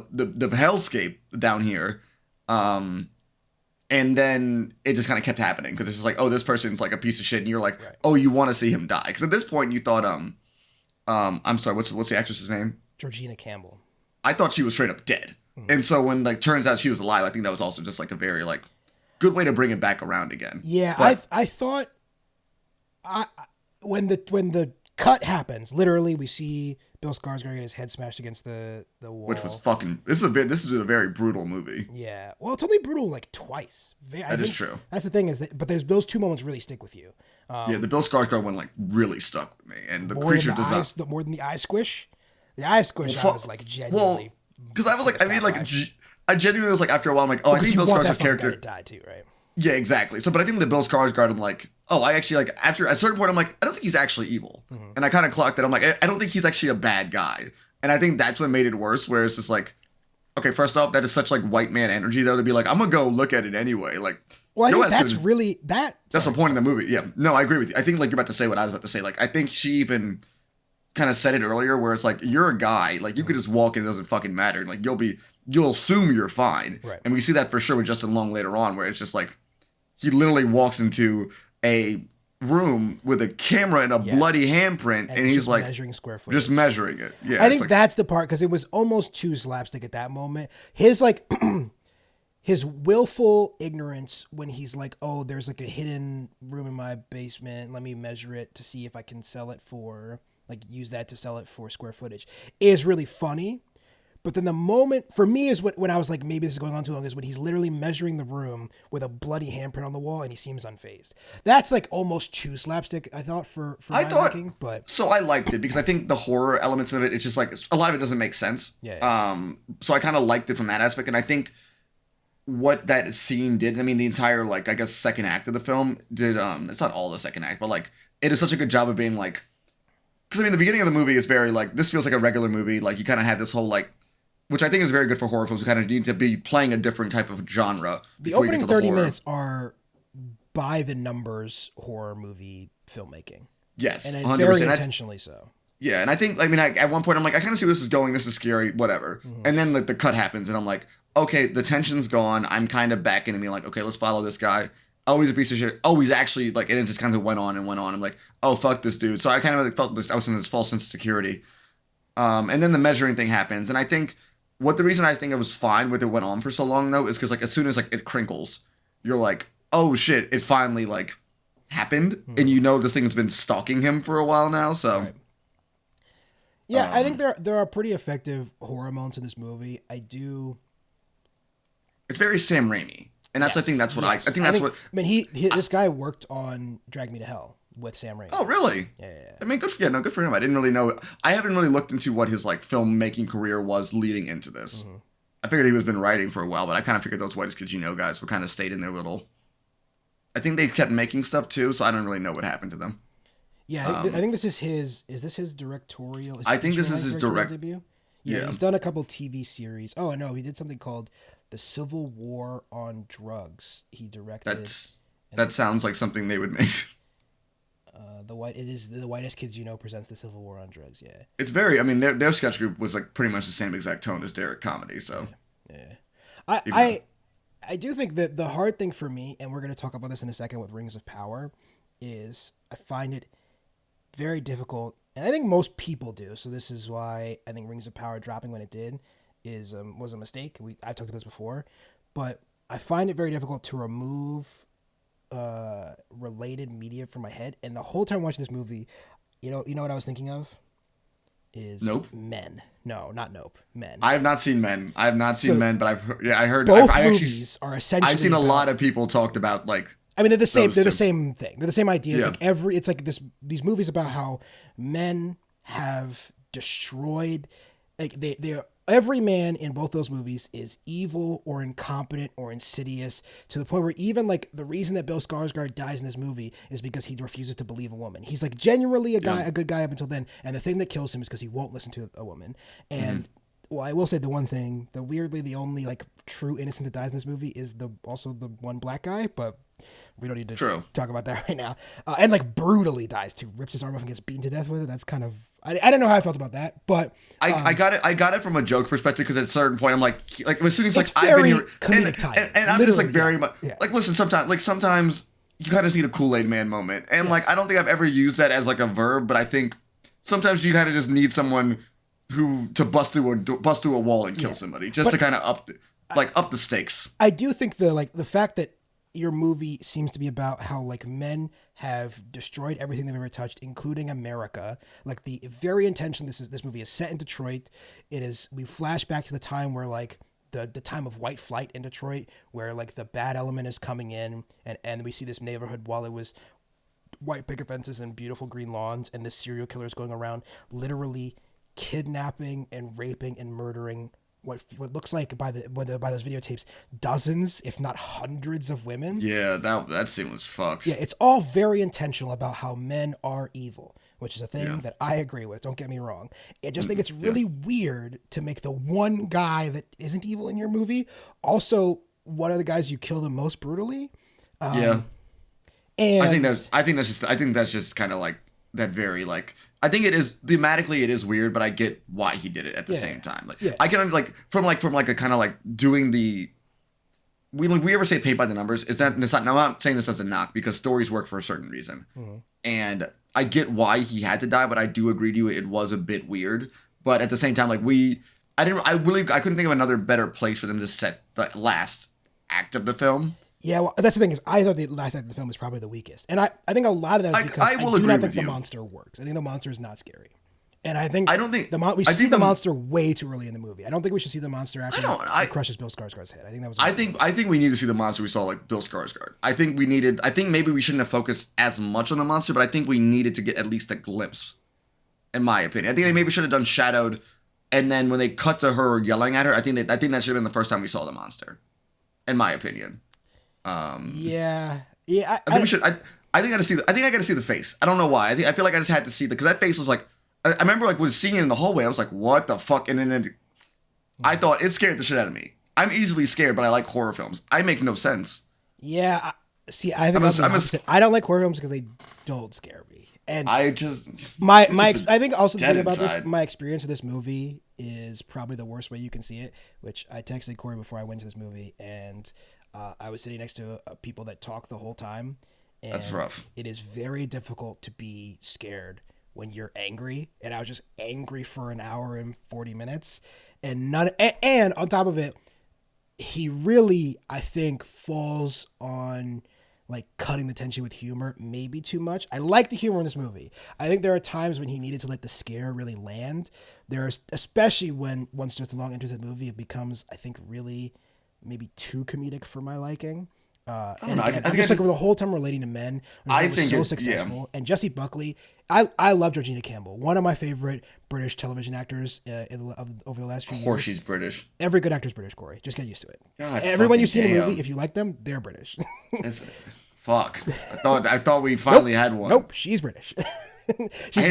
hellscape down here. And then it just kind of kept happening because it's just like, oh, this person's like a piece of shit, and you're like, oh, you want to see him die? Because at this point, you thought, I'm sorry, what's the actress's name? Georgina Campbell. I thought she was straight up dead, and so when like turns out she was alive, I think that was also just like a very like good way to bring it back around again. Yeah, but, I thought, when the cut happens, literally we see Bill Skarsgård get his head smashed against the wall. Which was fucking... This is a very brutal movie. Yeah. Well, it's only brutal like twice. That is true. That's the thing but those two moments really stick with you. Yeah, the Bill Skarsgård one like really stuck with me, and the creature design more than the eye squish. The eye squish, I was like genuinely. Because I was like, I genuinely was like, after a while, I'm like, oh, I think Bill Skarsgård's character died too, right? Yeah, exactly. So, but I think the Bill Skarsgård, I'm like, oh, I actually like after a certain point, I'm like, I don't think he's actually evil, and I kind of clocked that. I'm like, I don't think he's actually a bad guy, and I think that's what made it worse. Where it's just like, okay, first off, that is such like white man energy though to be like, I'm gonna go look at it anyway. Like, well, I think that's really that. That's the point of the movie. Yeah, no, I agree with you. I think like you're about to say what I was about to say. Like, I think she even kind of said it earlier, where it's like, you're a guy, like you could just walk and it doesn't fucking matter, and like you'll assume you're fine, right? And we see that for sure with Justin Long later on, where it's just like he literally walks into a room with a camera and a bloody handprint, and he's like measuring square footage, just measuring it. Yeah, I think that's the part, because it was almost too slapstick at that moment. His like his willful ignorance when he's like, oh, there's like a hidden room in my basement. Let me measure it to see if I can sell it for, like, use that to sell it for square footage is really funny. But then the moment for me is when I was like, maybe this is going on too long, is when he's literally measuring the room with a bloody handprint on the wall and he seems unfazed. That's like almost too slapstick, I thought, for my liking, but so I liked it because I think the horror elements of it, it's just like a lot of it doesn't make sense. Yeah. So I kind of liked it from that aspect, and I think what that scene did, I mean, the entire, like, I guess, second act of the film did, it's not all the second act, but, like, it is such a good job of being, like, because, I mean, the beginning of the movie is very, like, this feels like a regular movie, like, you kind of had this whole, like, which I think is very good for horror films, you kind of need to be playing a different type of genre. The opening 30 minutes are by the numbers horror movie filmmaking. Yes, and 100%. Very intentionally so. Yeah, and I think, I mean, at one point, I'm like, I kind of see where this is going, this is scary, whatever. And then, like, the cut happens, and I'm like, okay, the tension's gone. I'm kind of back into being like, okay, let's follow this guy. Oh, he's a piece of shit. Oh, he's actually, like, and it just kind of went on and went on. I'm like, oh, fuck this dude. So I kind of like felt this, I was in this false sense of security. And then the measuring thing happens. And I think the reason I think I was fine with it went on for so long, though, is because, like, as soon as, like, it crinkles, you're like, oh, shit, it finally, like, happened. And you know this thing's been stalking him for a while now, so. Right. Yeah, I think there are pretty effective horror moments in this movie. It's very Sam Raimi, and that's, yes. I think that's what yes. I think that's what. I mean, this guy worked on Drag Me to Hell with Sam Raimi. Oh, really? Yeah. I mean, good for him. I didn't really know. I haven't really looked into what his, like, filmmaking career was leading into this. Mm-hmm. I figured he was been writing for a while, but I kind of figured those White As Kids You Know guys were kind of stayed in their little. I think they kept making stuff too, so I don't really know what happened to them. Yeah, I think this is his. Is this his directorial? I think this is his debut. Yeah, he's done a couple TV series. Oh no, he did something called The Civil War on Drugs. He directed. That sounds like something they would make. The Whitest Kids You Know presents The Civil War on Drugs. Yeah, it's very. I mean, their sketch group was like pretty much the same exact tone as Derek Comedy. So yeah. I do think that the hard thing for me, and we're going to talk about this in a second with Rings of Power, is I find it very difficult, and I think most people do. So this is why I think Rings of Power dropping when it did was a mistake. I've talked about this before, but I find it very difficult to remove related media from my head. And the whole time watching this movie, you know what I was thinking of is Nope. Men. No, not Nope. Men. I have not seen Men. I have not seen Men, but I heard. Both I movies are essentially. I've seen a lot of people talked about, like. I mean, they're the same. They're the same thing. They're the same idea. Yeah. It's like these movies about how men have destroyed. Like they're every man in both those movies is evil or incompetent or insidious to the point where even like the reason that Bill Skarsgård dies in this movie is because he refuses to believe a woman. He's like genuinely a good guy up until then, and the thing that kills him is because he won't listen to a woman. And well, I will say the one thing, the only like true innocent that dies in this movie is also the one black guy, but we don't need to talk about that right now. And like brutally dies too, rips his arm off and gets beaten to death with it. That's kind of, I don't know how I felt about that, but I got it from a joke perspective because at a certain point I'm like as soon as like I've been here and I'm just like very much like listen sometimes you kind of need a Kool-Aid man moment and like I don't think I've ever used that as like a verb, but I think sometimes you kind of just need someone to bust through a wall and kill somebody just to kind of up the stakes. I do think the fact that your movie seems to be about how like men have destroyed everything they've ever touched, including America. Like the very intention, this movie is set in Detroit. We flash back to the time where like the time of white flight in Detroit, where like the bad element is coming in, and we see this neighborhood while it was white picket fences and beautiful green lawns, and this serial killer is going around literally kidnapping and raping and murdering what looks like by those videotapes dozens, if not hundreds of women. Yeah, that scene was fucked. Yeah, it's all very intentional about how men are evil, which is a thing that I agree with. Don't get me wrong. I just think it's really weird to make the one guy that isn't evil in your movie also one of the guys you kill the most brutally. And I think that's just kind of like that very like. I think it is thematically it is weird, but I get why he did it at the same time. Like I can like from a kind of like doing the we ever say paint by the numbers. I'm not saying this as a knock because stories work for a certain reason, and I get why he had to die, but I do agree to you it was a bit weird. But at the same time, like I couldn't think of another better place for them to set the last act of the film. Yeah, well, that's the thing is, I thought the last act of the film was probably the weakest, and I think a lot of that is because I will do agree not with think the you. monster works. I think the monster is not scary, and I think we I see think the monster way too early in the movie. I don't think we should see the monster after he crushes Bill Skarsgård's head. I think that was. I think we need to see the monster we saw like Bill Skarsgård. I think maybe we shouldn't have focused as much on the monster, but I think we needed to get at least a glimpse. In my opinion, I think they maybe should have done shadowed, and then when they cut to her yelling at her, I think that should have been the first time we saw the monster. In my opinion. Yeah. I think we should. I think I got to see the face. I don't know why. I feel like I just had to see because that face was like. I remember like was seeing it in the hallway. I was like, what the fuck? And then I thought it scared the shit out of me. I'm easily scared, but I like horror films. I make no sense. Yeah. I think I don't like horror films because they don't scare me. And I just I think also the thing about inside. this, my experience of this movie is probably the worst way you can see it. Which I texted Corey before I went to this movie, and I was sitting next to people that talk the whole time. And That's rough. It is very difficult to be scared when you're angry, and I was just angry for an hour and 40 minutes, and on top of it, he really, I think, falls on like cutting the tension with humor maybe too much. I like the humor in this movie. I think there are times when he needed to let the scare really land. There's especially when once Justin Long enters the movie, it becomes, I think, really maybe too comedic for my liking. I don't know. I think like the whole time relating to men. I think so successful. Yeah. And Jessie Buckley, I love Georgina Campbell, one of my favorite British television actors over the last few years. Of course, she's British. Every good actor's British, Corey. Just get used to it. God, everyone you see in a movie, if you like them, they're British. Fuck. I thought we finally had one. Nope, she's British. she's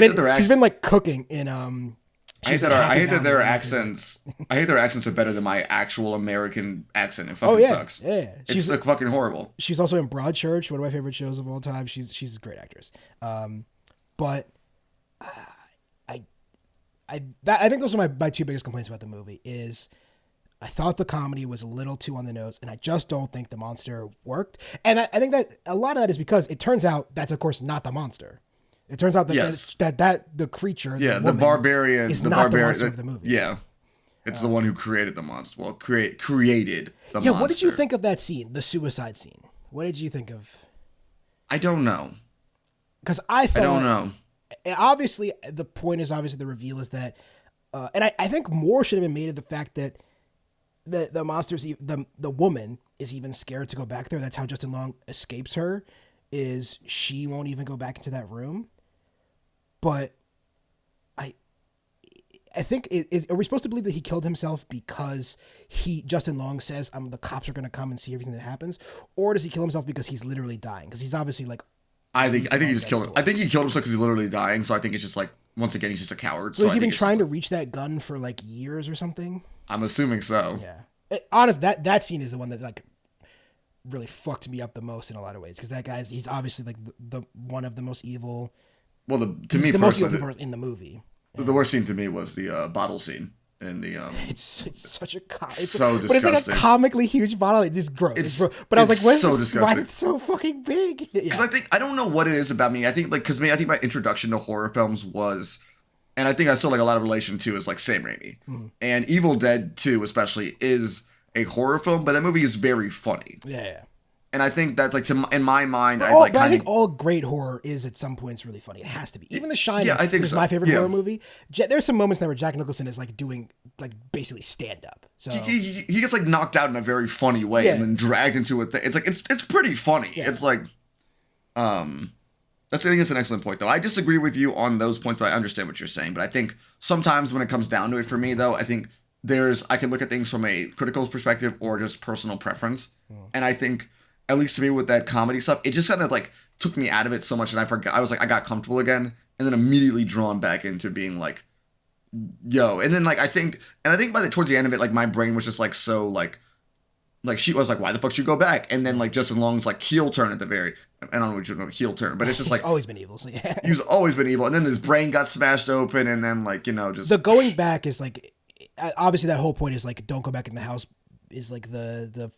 been like cooking in I hate that their accents are better than my actual American accent. It fucking sucks. Yeah. It's like fucking horrible. She's also in Broadchurch, one of my favorite shows of all time. She's a great actress. But I think those are my two biggest complaints about the movie is I thought the comedy was a little too on the nose, and I just don't think the monster worked. And I think that a lot of that is because it turns out that's, of course, not the monster. It turns out that that the creature, the Barbarian, is not the monster of the movie. Yeah, it's the one who created the monster. Well, created the monster. Yeah, what did you think of that scene, the suicide scene? What did you think of? I don't know. Because I don't know. Obviously, the point is the reveal is that, and I think more should have been made of the fact that the monster's the woman is even scared to go back there. That's how Justin Long escapes her. Is she won't even go back into that room. But I think are we supposed to believe that he killed himself because Justin Long says the cops are going to come and see everything that happens, or does he kill himself because he's literally dying? Because he's obviously like. I think he just killed him. I think he killed himself because he's literally dying. So I think it's just like once again he's just a coward. So has he been trying to reach that gun for like years or something? I'm assuming so. Yeah. Honest, that scene is the one that like really fucked me up the most in a lot of ways because that he's obviously like the one of the most evil. Well, the most evil people in the movie. The worst scene to me was the bottle scene in the. It's such a so disgusting. But it's like a comically huge bottle. It's gross. But I was like, why is it so fucking big? Because I don't know what it is about me. I think like I think my introduction to horror films was. And I think I still like a lot of relation to is like Sam Raimi. And Evil Dead 2 especially is a horror film, but that movie is very funny. Yeah. And I think that's like in my mind, I think all great horror is at some points really funny. It has to be. Even The Shining is my favorite horror movie. There's some moments there where Jack Nicholson is like doing like basically stand up. So he gets like knocked out in a very funny way and then dragged into a thing. It's like it's pretty funny. Yeah. It's like I think it's an excellent point, though. I disagree with you on those points, but I understand what you're saying. But I think sometimes when it comes down to it for me, though, I think I can look at things from a critical perspective or just personal preference. And I think, at least to me with that comedy stuff, it just kind of like took me out of it so much. And I forgot, I got comfortable again and then immediately drawn back into being like, yo. And then like, I think towards the end of it, like my brain was just like, so like she was like, why the fuck should you go back? And then like Justin Long's like heel turn at the very, I don't know what you're going to heel turn, but it's just like. Always been evil, so yeah. He's always been evil. And then his brain got smashed open and then like, just. The going back is like, obviously that whole point is like, don't go back in the house is like the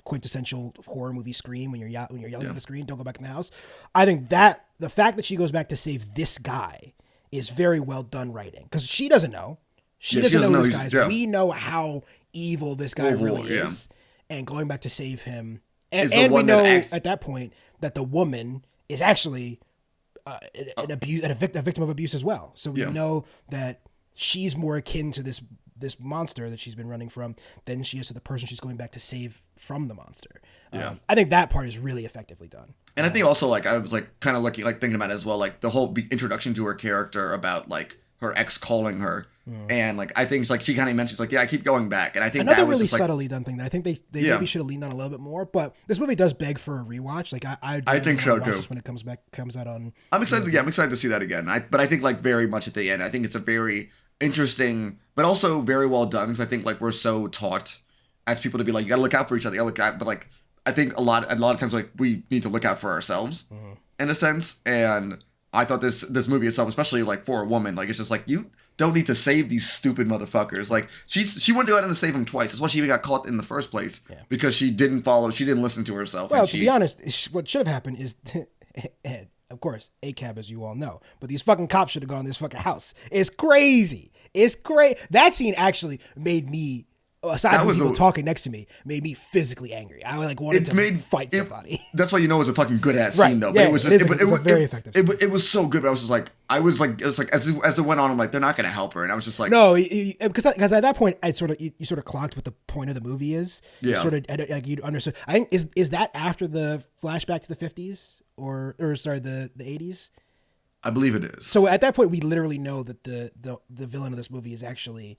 quintessential horror movie scream when you're yelling at the screen, don't go back in the house. I think that the fact that she goes back to save this guy is very well done writing because she doesn't know. She doesn't know who this guy is. We know how evil this guy really is. and going back to save him. Is the And we one that know act- at that point that the woman is actually a victim of abuse as well. So we know that she's more akin to this monster that she's been running from than she is to the person she's going back to save from the monster. I think that part is really effectively done. And I think also, like, I was, like, kind of looking, like, thinking about it as well, like, the whole introduction to her character about, like, her ex calling her. And, like, I think, like, she kind of mentions, like, yeah, I keep going back. And I think Another that was really just, like, subtly done thing that I think they maybe should have leaned on a little bit more. But this movie does beg for a rewatch. Like, I think so, watch too. this when it comes out on... I'm excited. I'm excited to see that again. But I think, like, very much at the end, I think it's a very interesting, but also very well done. Because I think, like, we're so taught as people to be like, you gotta look out for each other. You gotta look out. But, like, I think a lot of times, like, we need to look out for ourselves in a sense. And I thought this movie itself, especially, like, for a woman, like, it's just like, you don't need to save these stupid motherfuckers. Like, she went to go out and save them twice. That's why she even got caught in the first place. Because she didn't listen to herself. Well, to be honest, what should have happened is, of course, ACAB, as you all know, but these fucking cops should have gone to this fucking house. It's crazy. It's great. That scene actually made me, aside from people talking next to me, made me physically angry. I like wanted to fight somebody. That's why you know it was a fucking good ass Right. scene though. Yeah, But it was very effective. It was so good. But I was like as it went on, I'm like, they're not gonna help her, and I was just like, no, because at that point, I you sort of clocked what the point of the movie is. You sort of like you understood. I think is that after the flashback to the 50s or sorry the 80s. I believe it is. So at that point, we literally know that the villain of this movie is actually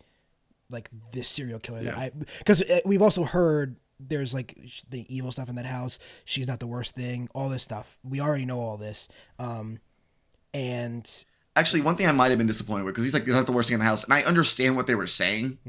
like this serial killer. Because we've also heard there's like the evil stuff in that house. She's not the worst thing. All this stuff. We already know all this. And actually, one thing I might have been disappointed with, because he's like, you're not the worst thing in the house, and I understand what they were saying,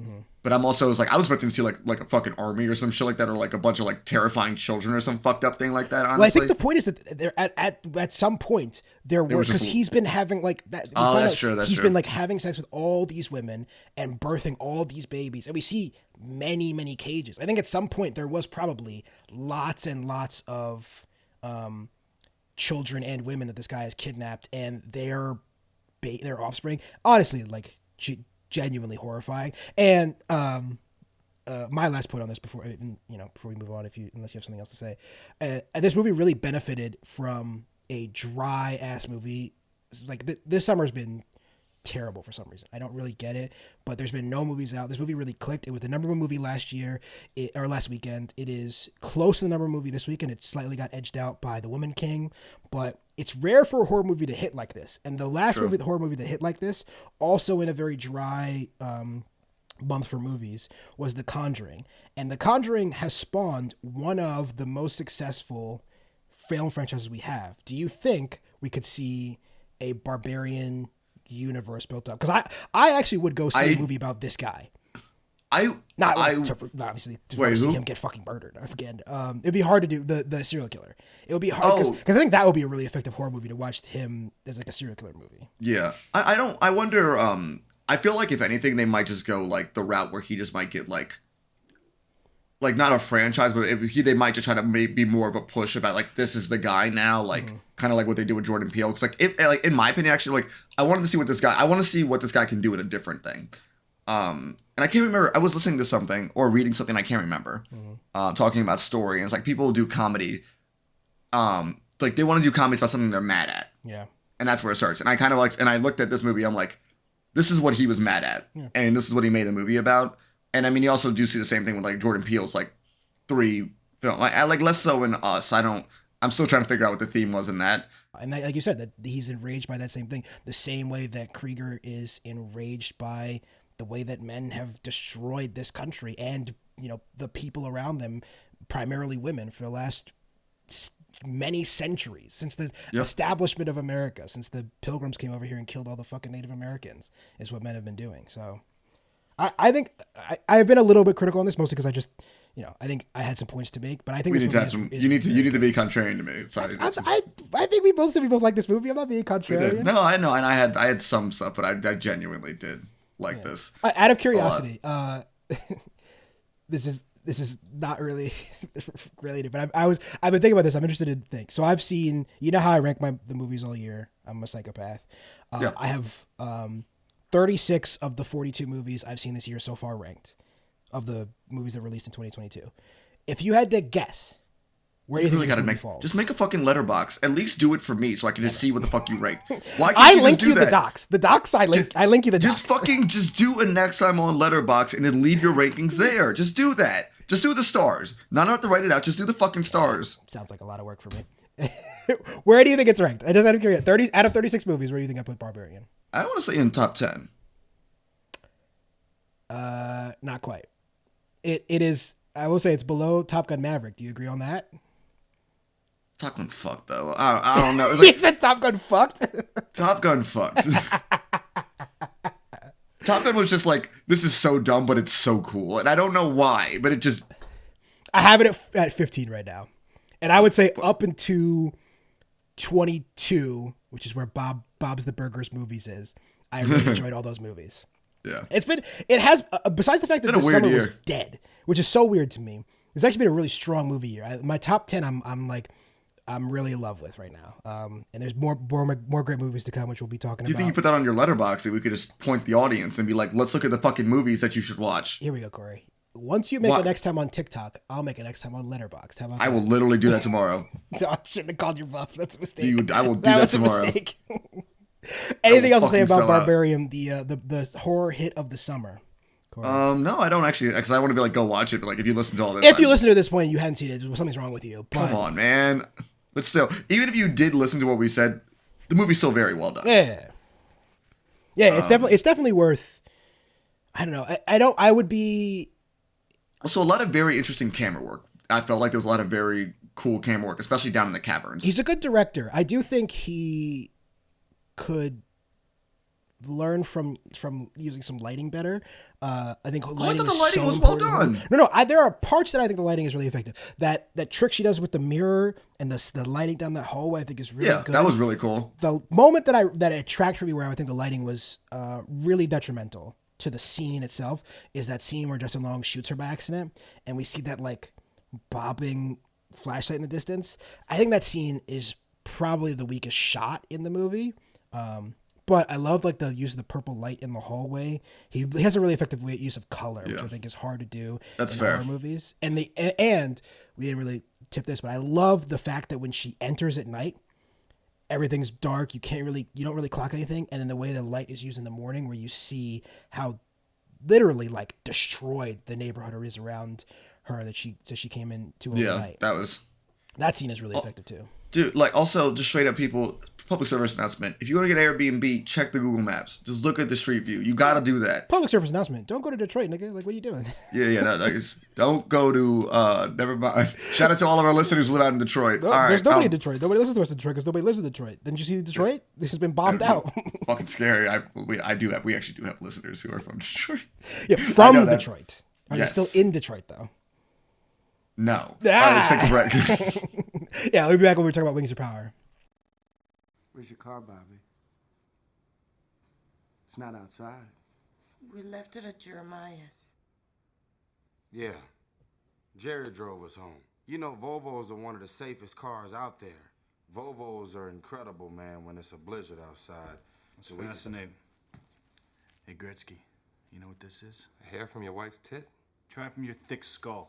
but I'm also I was expecting to see like a fucking army or some shit like that, or like a bunch of like terrifying children or some fucked up thing like that. Honestly, well, I think the point is that there at some point there were, because he's been having like that. Oh, that's true. He's been like having sex with all these women and birthing all these babies, and we see many cages. I think at some point there was probably lots and lots of children and women that this guy has kidnapped, and their offspring. Honestly, like, genuinely horrifying. And my last point on this before we move on, unless you have something else to say, this movie really benefited from a dry ass movie. Like this summer's been terrible for some reason. I don't really get it, but there's been no movies out. This movie really clicked. It was the number one movie last weekend. It is close to the number one movie this weekend. It slightly got edged out by The Woman King, but it's rare for a horror movie to hit like this. And the last horror movie that hit like this, also in a very dry month for movies, was The Conjuring. And The Conjuring has spawned one of the most successful film franchises we have. Do you think we could see a Barbarian universe built up? Because I actually would go see a movie about this guy. Obviously to see him get fucking murdered again. It'd be hard to do the serial killer. It would be hard because I think that would be a really effective horror movie to watch him as like a serial killer movie. Yeah, I wonder. I feel like if anything, they might just go like the route where he just might get like not a franchise, but they might just try to be more of a push about like, this is the guy now, like kind of like what they do with Jordan Peele. Because like in my opinion, actually, like I want to see what this guy can do with a different thing. And I can't remember, I was listening to something or reading something, I can't remember, talking about story. And it's like, people do comedy, like they want to do comedies about something they're mad at. Yeah. And that's where it starts. And I kind of like, and I looked at this movie, I'm like, this is what he was mad at. Yeah. And this is what he made the movie about. And I mean, you also do see the same thing with like Jordan Peele's like 3 films. Like less so in Us. I'm still trying to figure out what the theme was in that. And like you said, that he's enraged by that same thing. The same way that Krieger is enraged by the way that men have destroyed this country and, the people around them, primarily women, for the last many centuries, since the establishment of America, since the Pilgrims came over here and killed all the fucking Native Americans, is what men have been doing. So I think I've been a little bit critical on this, mostly because I just, I think I had some points to make, but I think you need to be contrarian to me. Sorry, I think we both like this movie. I'm not being contrarian. No, I know, and I had some stuff, but I genuinely did like this. Out of curiosity, this is not really related, but I've been thinking about this. I'm interested in things. So I've seen, how I rank the movies all year. I'm a psychopath. I have 36 of the 42 movies I've seen this year so far ranked, of the movies that released in 2022. If you had to guess, where do you really think gotta this movie falls? just make a fucking letterbox. At least do it for me so I can just see what the fuck you rate. Why can't I you link just do you that? the docs. The docs I link you the Just docs. fucking just do a next time on letterbox and then leave your rankings there. Just do that. Just do the stars. Not have to write it out. Just do the fucking stars. Sounds like a lot of work for me. Where do you think it's ranked? I just out of curiosity. 30 out of 36 movies. Where do you think I put Barbarian? I want to say in top 10. Not quite. It is. I will say it's below Top Gun Maverick. Do you agree on that? Top Gun fucked though. I don't know. It's He like said Top Gun fucked. Top Gun fucked. Top Gun was just like, this is so dumb, but it's so cool, and I don't know why, but it just. I have it at 15 right now, and I would say up into 22, which is where Bob's the Burgers movies is. I really enjoyed all those movies. Yeah. It has besides the fact that Been a this weird summer was year. dead, which is so weird to me. It's actually been a really strong movie year. My top 10, I'm really in love with right now. And there's more great movies to come, which we'll be talking Do you about. think you put that on your letterbox and we could just point the audience and be like, let's look at the fucking movies that you should watch? Here we go, Corey. Once you make What? it next time on TikTok, I'll make it next time on Letterboxd. How about I that? will literally do that tomorrow. So I shouldn't have called you bluff. That's a mistake. I will do that was tomorrow. A mistake. Anything else to say fucking about sell out. Barbarian, the horror hit of the summer? Corey? No, I don't actually, because I want to be like, go watch it. But like, if you listen to all this, If you listen to this point and you hadn't seen it, something's wrong with you. But come on, man. But still, even if you did listen to what we said, the movie's still very well done. Yeah, it's definitely worth. I don't know. I would be. Also, a lot of very interesting camera work. I felt like there was a lot of very cool camera work, especially down in the caverns. He's a good director. I do think he could learn from using some lighting better. I think lighting thought the is lighting so was well important. done. No, there are parts that I think the lighting is really effective. That trick she does with the mirror and the lighting down that hallway, I think is really Yeah, good. that was really cool. The moment that it attracted for me, where I think the lighting was really detrimental to the scene itself, is that scene where Justin Long shoots her by accident, and we see that like bobbing flashlight in the distance. I think that scene is probably the weakest shot in the movie. But I love like the use of the purple light in the hallway. He has a really effective use of color, which I think is hard to do That's in fair. horror movies. And we didn't really tip this, but I love the fact that when she enters at night, everything's dark. You don't really clock anything. And then the way the light is used in the morning, where you see how literally like destroyed the neighborhood is around her that she came into overnight. That scene is really effective too. Dude, like also just straight up people, public service announcement. If you want to get Airbnb, check the Google Maps. Just look at the street view. You got to do that. Public service announcement. Don't go to Detroit, nigga. Like, what are you doing? Yeah, no, don't go to, never mind. Shout out to all of our listeners who live out in Detroit. No, all right, there's nobody in Detroit. Nobody listens to us in Detroit because nobody lives in Detroit. Didn't you see Detroit? This has been bombed out. Fucking scary. We actually do have listeners who are from Detroit. Yeah, I from know that. Detroit. Are Yes. you still in Detroit, though? No. All right, let's take a break. Yeah, we'll be back when we talk about Wings of Power. Where's your car, Bobby? It's not outside. We left it at Jeremiah's. Yeah. Jerry drove us home. You know, Volvos are one of the safest cars out there. Volvos are incredible, man, when it's a blizzard outside. That's fascinating. Hey, Gretzky, you know what this is? A hair from your wife's tit? Try it from your thick skull.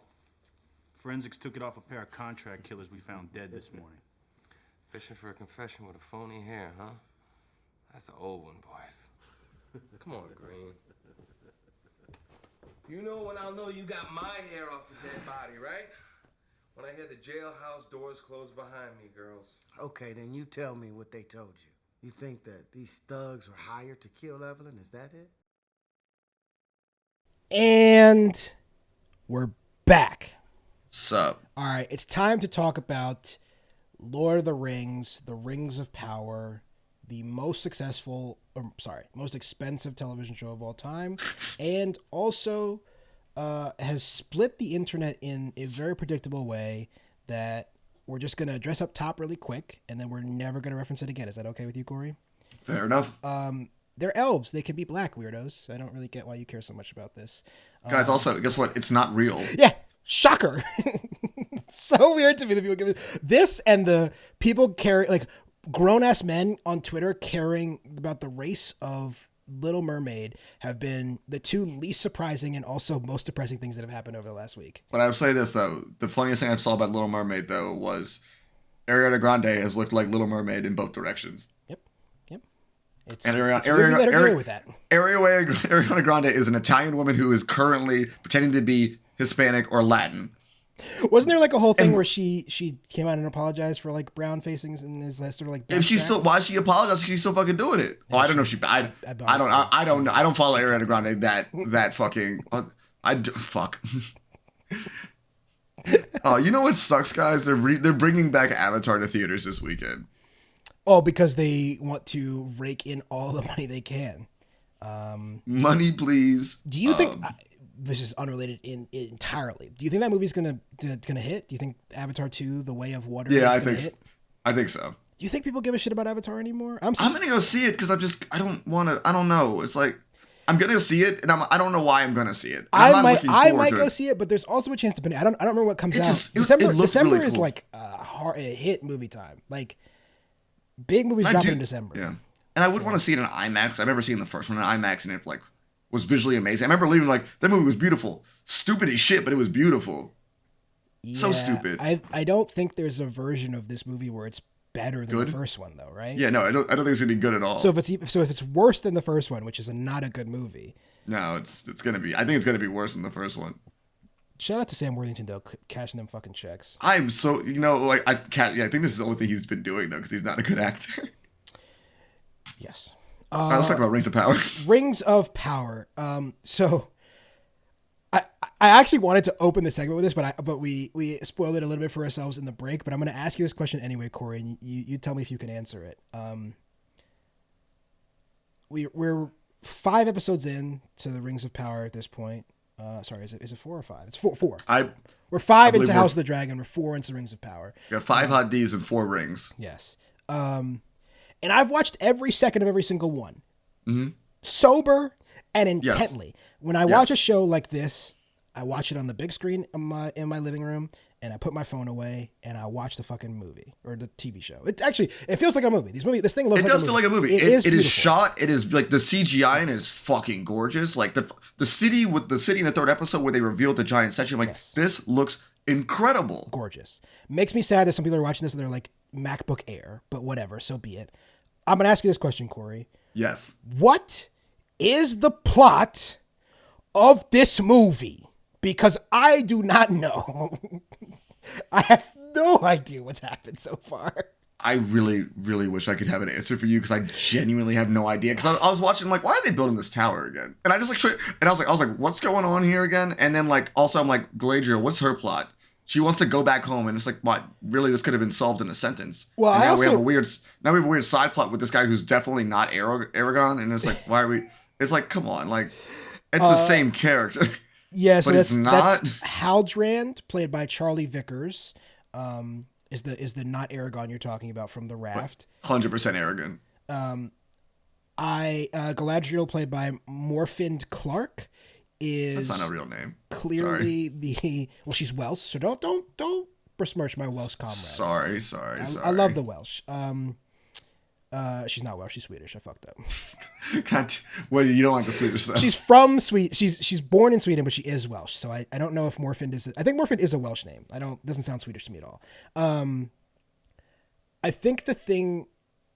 Forensics took it off a pair of contract killers we found dead this morning. Fishing for a confession with a phony hair, huh? That's the old one, boys. Come on, Green. You know when I'll know you got my hair off a dead body, right? When I hear the jailhouse doors close behind me, girls. Okay, then you tell me what they told you. You think that these thugs were hired to kill Evelyn? Is that it? And we're back. Sup? All right, it's time to talk about Lord of the Rings, The Rings of Power, the most expensive television show of all time, and also has split the internet in a very predictable way that we're just going to address up top really quick, and then we're never going to reference it again. Is that okay with you, Corey? Fair enough. They're elves. They can be black, weirdos. I don't really get why you care so much about this. Guys, also, guess what? It's not real. Yeah, shocker. So weird to me that people give this, and the people carry like grown ass men on Twitter caring about the race of Little Mermaid have been the two least surprising and also most depressing things that have happened over the last week. But I would say this, though. The funniest thing I saw about Little Mermaid, though, was Ariana Grande has looked like Little Mermaid in both directions. Yep. It's Ariana with that. Ariana Grande is an Italian woman who is currently pretending to be Hispanic or Latin. Wasn't there like a whole thing where she came out and apologized for like brown facings and is sort of like if she's still why she apologized? She's still fucking doing it. Oh, I don't know if she. I don't know. I don't follow Ariana Grande that fucking. Fuck. Oh, you know what sucks, guys? They're bringing back Avatar to theaters this weekend. Oh, because they want to rake in all the money they can. Money, please. Do you think? This is unrelated entirely. Do you think that movie's gonna hit? Do you think Avatar 2, The Way of Water? Yeah, hit? I think so. Do you think people give a shit about Avatar anymore? I'm gonna go see it because I don't know. It's like I'm gonna see it, and I don't know why I'm gonna see it. I might go see it, but there's also a chance to. I don't remember what comes out. December really cool. Is like a hit movie time. Like big movies dropping in December. Yeah, and I would want to see it in IMAX. I remember seeing the first one in IMAX, and it like was visually amazing. I remember leaving like that movie was beautiful, stupid as shit, but it was beautiful. Yeah, so stupid. I don't think there's a version of this movie where it's better than the first one, though, right? Yeah, no, I don't think it's gonna be good at all. So if it's worse than the first one, which is not a good movie, no, it's gonna be. I think it's gonna be worse than the first one. Shout out to Sam Worthington though, cashing them fucking checks. I'm so like I think this is the only thing he's been doing though because he's not a good actor. Yes. All right, let's talk about Rings of Power. Rings of Power. So I actually wanted to open the segment with this, but we spoiled it a little bit for ourselves in the break. But I'm going to ask you this question anyway, Cory, and you tell me if you can answer it. We're 5 episodes in to the Rings of Power at this point. Sorry, is it 4 or 5? It's 4. We're 5 into House of the Dragon. We're 4 into Rings of Power. We got 5 hot Ds and 4 rings. Yes. And I've watched every second of every single one, mm-hmm. sober and intently. Yes. When I watch a show like this, I watch it on the big screen in my living room, and I put my phone away and I watch the fucking movie or the TV show. It feels like a movie. This thing looks. It does feel like a movie. It is shot. It is like the CGI and is fucking gorgeous. Like the city in the 3rd episode where they revealed the giant statue. I'm like, this looks incredible, gorgeous. Makes me sad that some people are watching this and they're like MacBook Air, but whatever. So be it. I'm going to ask you this question, Cory. Yes. What is the plot of this movie? Because I do not know. I have no idea what's happened so far. I really, really wish I could have an answer for you because I genuinely have no idea. Because I was watching, like, why are they building this tower again? And I just like, and I was like, what's going on here again? And then like, also I'm like, Galadriel, what's her plot? She wants to go back home, and it's like, what? Really, this could have been solved in a sentence. Well, and now we have a weird side plot with this guy who's definitely not Aragorn, and it's like, why are we? It's like, come on, like, it's the same character. Yeah, so that's Haldrand, played by Charlie Vickers, is the not Aragorn you're talking about from The Raft. 100% Aragorn. Galadriel, played by Morfynd Clark. That's not a real name. Clearly she's Welsh, so don't besmirch my Welsh comrades. Sorry. I love the Welsh. She's not Welsh, she's Swedish. I fucked up. God, well, you don't like the Swedish stuff. She's from Sweden. She's born in Sweden, but she is Welsh. So I don't know if Morfynd is. I think Morfynd is a Welsh name. Doesn't sound Swedish to me at all. I think the thing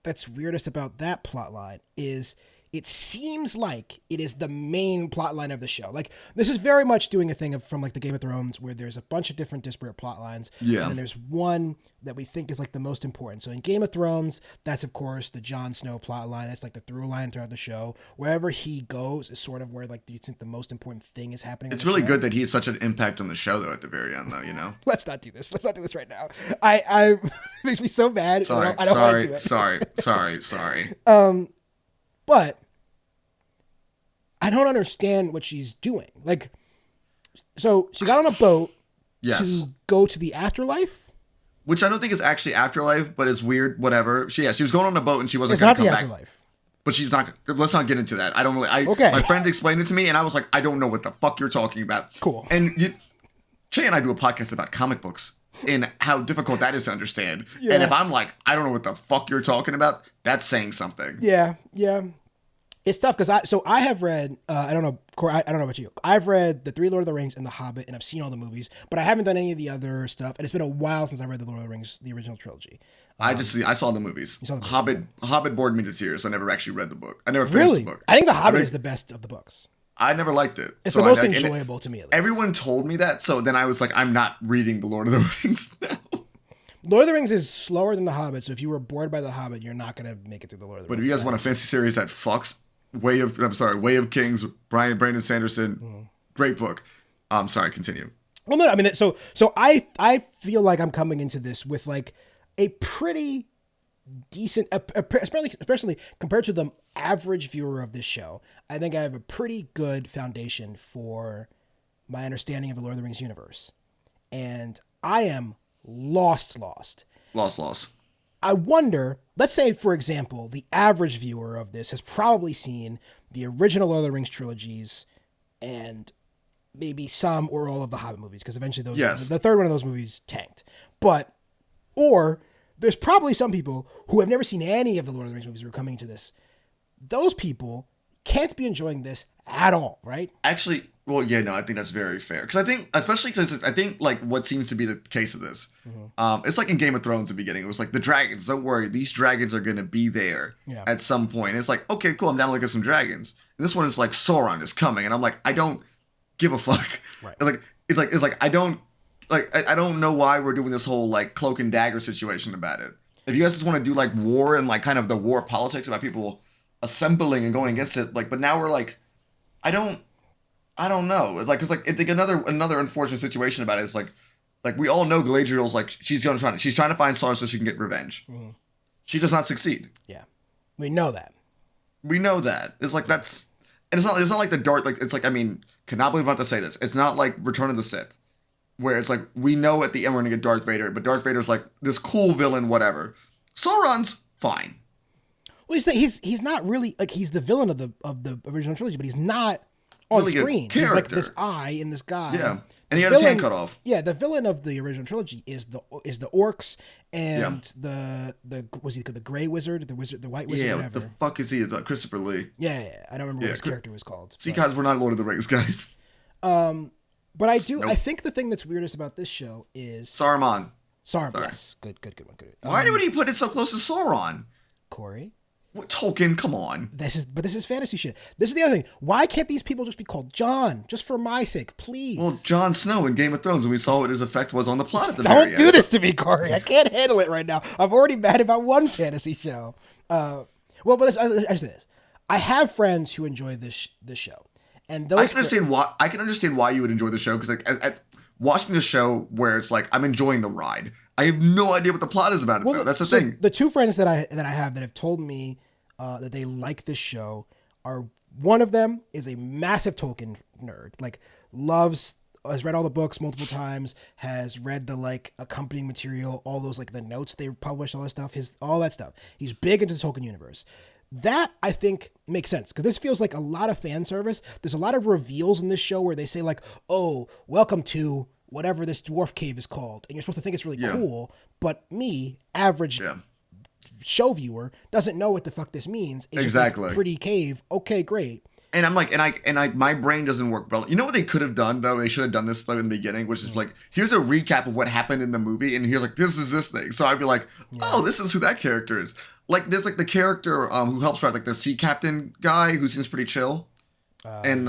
that's weirdest about that plot line is it seems like it is the main plot line of the show. Like, this is very much doing a thing from like the Game of Thrones where there's a bunch of different disparate plot lines. Yeah. And then there's one that we think is like the most important. So in Game of Thrones, that's of course the Jon Snow plot line. That's like the through line throughout the show. Wherever he goes is sort of where like you think the most important thing is happening. It's really good that he has such an impact on the show though at the very end though, you know? Let's not do this. Let's not do this right now. I it makes me so mad. Sorry. I don't want to do it. Sorry. But I don't understand what she's doing. Like, so she got on a boat to go to the afterlife, which I don't think is actually afterlife, but it's weird. Whatever. She was going on a boat and she wasn't going to come back. Afterlife. But she's not. Let's not get into that. I don't really. Okay. My friend explained it to me, and I was like, I don't know what the fuck you're talking about. Cool. And Che and I do a podcast about comic books and how difficult that is to understand. And if I'm like, I don't know what the fuck you're talking about, that's saying something. Yeah. It's tough because I have read I don't know Corey, I don't know about you. I've read the 3 Lord of the Rings and The Hobbit, and I've seen all the movies, but I haven't done any of the other stuff. And it's been a while since I read the Lord of the Rings, the original trilogy. I saw the movies. Saw the Hobbit bored me to tears. I never actually read the book. I never finished the book. I think The Hobbit is the best of the books. I never liked it. It's the most enjoyable to me. At least. Everyone told me that, so then I was like, I'm not reading the Lord of the Rings now. Lord of the Rings is slower than The Hobbit, so if you were bored by The Hobbit, you're not going to make it through the Lord of the Rings. But if you guys want a fantasy series that fucks, Way of Kings, Brandon Sanderson, great book. Sorry, continue. Well, no, I mean, so I feel like I'm coming into this with like a pretty decent, especially compared to the average viewer of this show. I think I have a pretty good foundation for my understanding of the Lord of the Rings universe, and I am lost. I wonder, let's say, for example, the average viewer of this has probably seen the original Lord of the Rings trilogies and maybe some or all of the Hobbit movies, because eventually the third one of those movies tanked. Or there's probably some people who have never seen any of the Lord of the Rings movies who are coming to this. Those people can't be enjoying this at all, right? Actually, well, yeah, no, I think that's very fair. Because I think, especially because I think like what seems to be the case of this, it's like in Game of Thrones at the beginning. It was like the dragons. Don't worry, these dragons are going to be there at some point. And it's like, okay, cool, I'm down to look at some dragons. And this one is like Sauron is coming, and I'm like, I don't give a fuck. Right. It's like I don't know why we're doing this whole like cloak and dagger situation about it. If you guys just want to do like war and like kind of the war politics about people assembling and going against it, like, but now we're like, I don't know. It's like, cause like, it's like another unfortunate situation about it is like we all know Galadriel's like, she's trying to find Sauron so she can get revenge. Mm-hmm. She does not succeed. Yeah. We know that. It's like, that's, and it's not like the dark, like, it's like, I mean, cannot believe I'm about to say this. It's not like Return of the Sith, where it's like, we know at the end we're going to get Darth Vader, but Darth Vader's like this cool villain, whatever. Sauron's fine. Well, he's not really, like, he's the villain of the original trilogy, but he's not on really screen. He's like this eye in this guy. Yeah. And he had his hand cut off. Yeah, the villain of the original trilogy is the orcs and the was he the Gray Wizard, the White Wizard, whatever. What the fuck is he? Christopher Lee. Yeah. I don't remember what his character was called. See, guys, we're not Lord of the Rings guys. But I do. Nope. I think the thing that's weirdest about this show is Saruman. Yes, good one. Why would he put it so close to Sauron? Corey. What, Tolkien, come on. This is fantasy shit. This is the other thing. Why can't these people just be called John? Just for my sake, please. Well, Jon Snow in Game of Thrones, and we saw what his effect was on the plot at the very end. Don't do this to me, Corey. I can't handle it right now. I'm already mad about one fantasy show. I say this. I have friends who enjoy this show, and those. I can understand why you would enjoy the show, because like watching the show where it's like I'm enjoying the ride. I have no idea what the plot is about it, though. That's the thing. The two friends that I have that have told me that they like this show are, one of them is a massive Tolkien nerd, like has read all the books multiple times, has read the like accompanying material, all those like the notes they published, all that stuff, all that stuff. He's big into the Tolkien universe. That I think makes sense, because this feels like a lot of fan service. There's a lot of reveals in this show where they say like, "Oh, welcome to whatever this dwarf cave is called," and you're supposed to think it's really cool. But me, average show viewer, doesn't know what the fuck this means. It's exactly just like pretty cave. Okay, great. And I'm like, and I, my brain doesn't work well. You know what they could have done though? They should have done this though in the beginning, which is like, here's a recap of what happened in the movie, and here's like, this is this thing. So I'd be like, oh, this is who that character is. Like, there's like the character who helps out, like the sea captain guy who seems pretty chill, and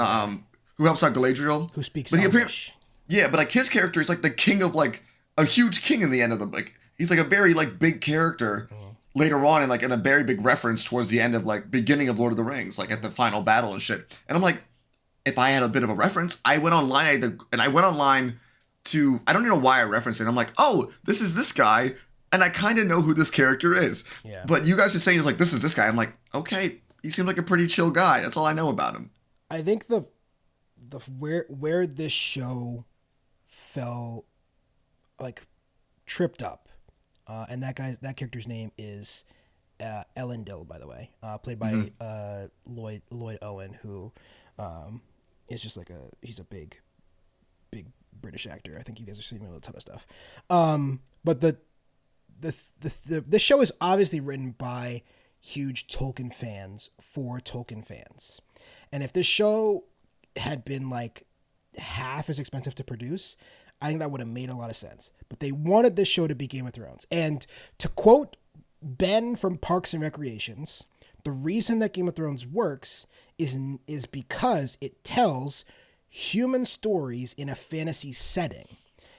who helps out Galadriel, who speaks English. Yeah, but like his character is like the king of like a huge king in the end of the like he's like a very like big character later on, and like in a very big reference towards the end of like beginning of Lord of the Rings, like at the final battle and shit. And I'm like, if I had a bit of a reference, I went online to I don't even know why I referenced it. I'm like, oh, this is this guy, and I kind of know who this character is. Yeah. But you guys are saying is like, this is this guy. I'm like, okay, he seems like a pretty chill guy. That's all I know about him. I think the where this show fell like tripped up, and that character's name is Elendil, by the way, played by Lloyd Owen, who is just like he's a big British actor. I think you guys have seen him in a ton of stuff. But this show is obviously written by huge Tolkien fans for Tolkien fans. And if this show had been like half as expensive to produce, I think that would have made a lot of sense. But they wanted this show to be Game of Thrones. And to quote Ben from Parks and Recreations, the reason that Game of Thrones works is because it tells human stories in a fantasy setting.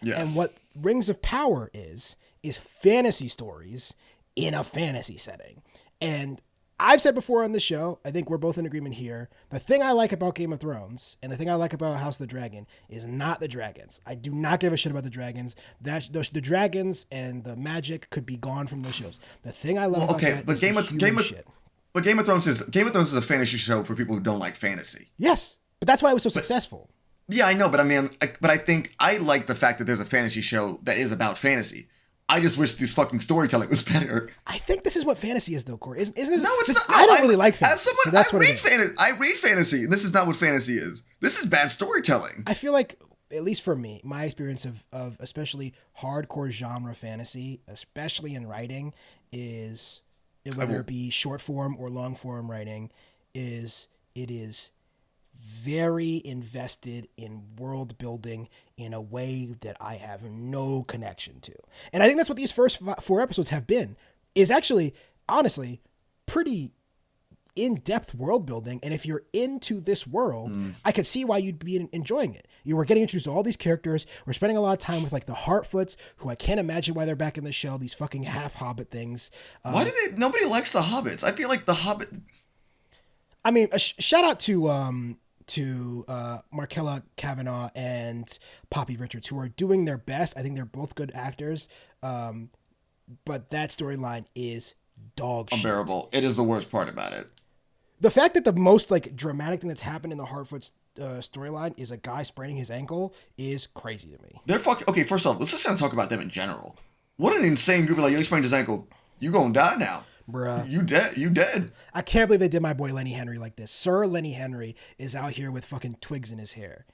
Yes. And what Rings of Power is fantasy stories in a fantasy setting. And I've said before on the show, I think we're both in agreement here, the thing I like about Game of Thrones and the thing I like about House of the Dragon is not the dragons. I do not give a shit about the dragons. The dragons and the magic could be gone from those shows. The thing I love about that is shit. But Game of Thrones is a fantasy show for people who don't like fantasy. Yes, but that's why it was so successful. Yeah, I know, but I think I like the fact that there's a fantasy show that is about fantasy. I just wish this fucking storytelling was better. I think this is what fantasy is, though, Corey. Isn't this? No, it's not. No, I don't really like fantasy. As someone, so that's I read fantasy, and this is not what fantasy is. This is bad storytelling. I feel like, at least for me, my experience of especially hardcore genre fantasy, especially in writing, is whether it be short form or long form writing, it is very invested in world building in a way that I have no connection to. And I think that's what these first 4 episodes have been, is actually, honestly, pretty in-depth world building. And if you're into this world, I could see why you'd be enjoying it. You were getting introduced to all these characters. We're spending a lot of time with like the Hartfoots, who I can't imagine why they're back in the show, these fucking half Hobbit things. Nobody likes the Hobbits. I feel like the Hobbit. I mean, shout out to Markella Kavanaugh and Poppy Richards, who are doing their best. I think they're both good actors. But that storyline is dog shit. Unbearable. It is the worst part about it. The fact that the most like dramatic thing that's happened in the Hartford's storyline is a guy spraining his ankle is crazy to me. They're fucking... Okay, first off, let's just kind of talk about them in general. What an insane group. Like, you sprained his ankle. You gonna die now. Bruh. You dead. You dead. I can't believe they did my boy Lenny Henry like this. Sir Lenny Henry is out here with fucking twigs in his hair.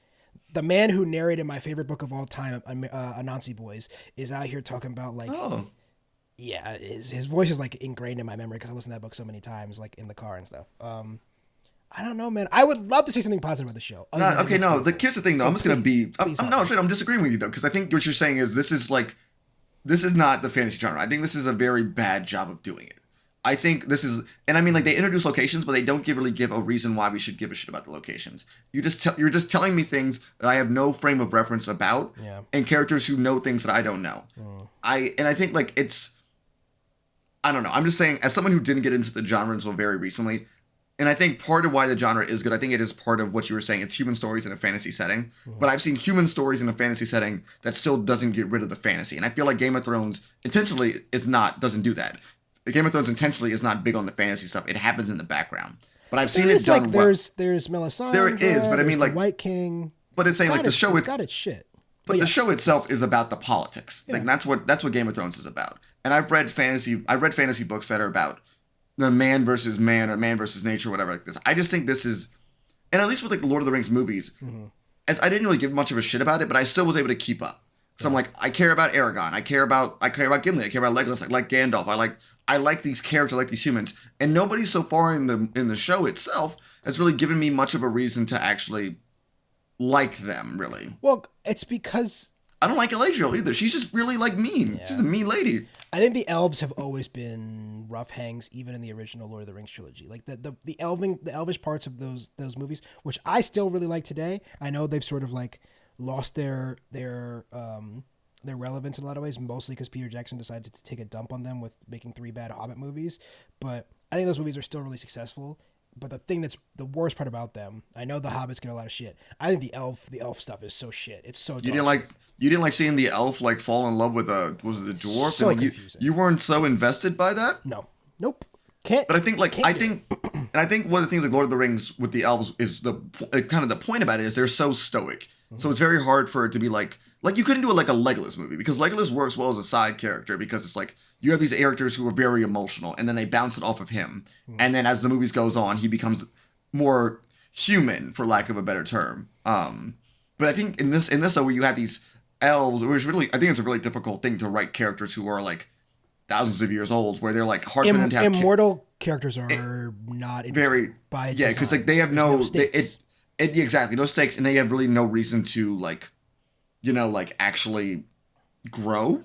The man who narrated my favorite book of all time, Anansi Boys, is out here talking about like... Oh. Yeah, his voice is like ingrained in my memory because I listened to that book so many times, like in the car and stuff. I don't know, man. I would love to say something positive about the show. Here's the thing, though. So I'm disagreeing with you, though, because I think what you're saying is this is not the fantasy genre. I think this is a very bad job of doing it. I think this is, and I mean, like, they introduce locations, but they don't really give a reason why we should give a shit about the locations. You're just telling me things that I have no frame of reference about, and characters who know things that I don't know. I think like it's. I don't know. I'm just saying, as someone who didn't get into the genre until very recently, and I think part of why the genre is good, I think it is part of what you were saying. It's human stories in a fantasy setting. But I've seen human stories in a fantasy setting that still doesn't get rid of the fantasy. And I feel like Game of Thrones intentionally doesn't do that. Game of Thrones intentionally is not big on the fantasy stuff. It happens in the background. But I've seen it done well. There's Melisandre. There is, but I mean, like, White King. But it's saying like the show. It's got its shit. But the show itself is about the politics. Yeah. Like that's what Game of Thrones is about. And I've read fantasy books that are about the man versus man or man versus nature, or whatever like this. I just think this is, and at least with like the Lord of the Rings movies, as I didn't really give much of a shit about it, but I still was able to keep up. So I'm like, I care about Aragorn, I care about Gimli, I care about Legolas, I like Gandalf, I like these characters, I like these humans, and nobody so far in the show itself has really given me much of a reason to actually like them, really. Well, it's because I don't like Galadriel either. She's just really like mean. Yeah. She's a mean lady. I think the elves have always been rough hangs, even in the original Lord of the Rings trilogy. Like the elvish parts of those movies, which I still really like today. I know they've sort of like lost their relevance in a lot of ways, mostly because Peter Jackson decided to take a dump on them with making 3 bad Hobbit movies. But I think those movies are still really successful. But the thing that's the worst part about them, I know the Hobbits get a lot of shit. I think the elf stuff is so shit. It's so. You didn't like seeing the elf like fall in love with the dwarf. So and, like, confusing. You weren't so invested by that. No, nope, can't. But I think I think one of the things like Lord of the Rings with the elves is the kind of the point about it is they're so stoic. So it's very hard for it to be like you couldn't do it like a Legolas movie because Legolas works well as a side character because it's like you have these characters who are very emotional and then they bounce it off of him. And then as the movies goes on, he becomes more human, for lack of a better term. But I think in this though, where you have these elves, which really, I think it's a really difficult thing to write characters who are like thousands of years old, where they're like hard for them to have immortal characters are not very by because like they have stakes. Exactly, no stakes, and they have really no reason to like, like actually grow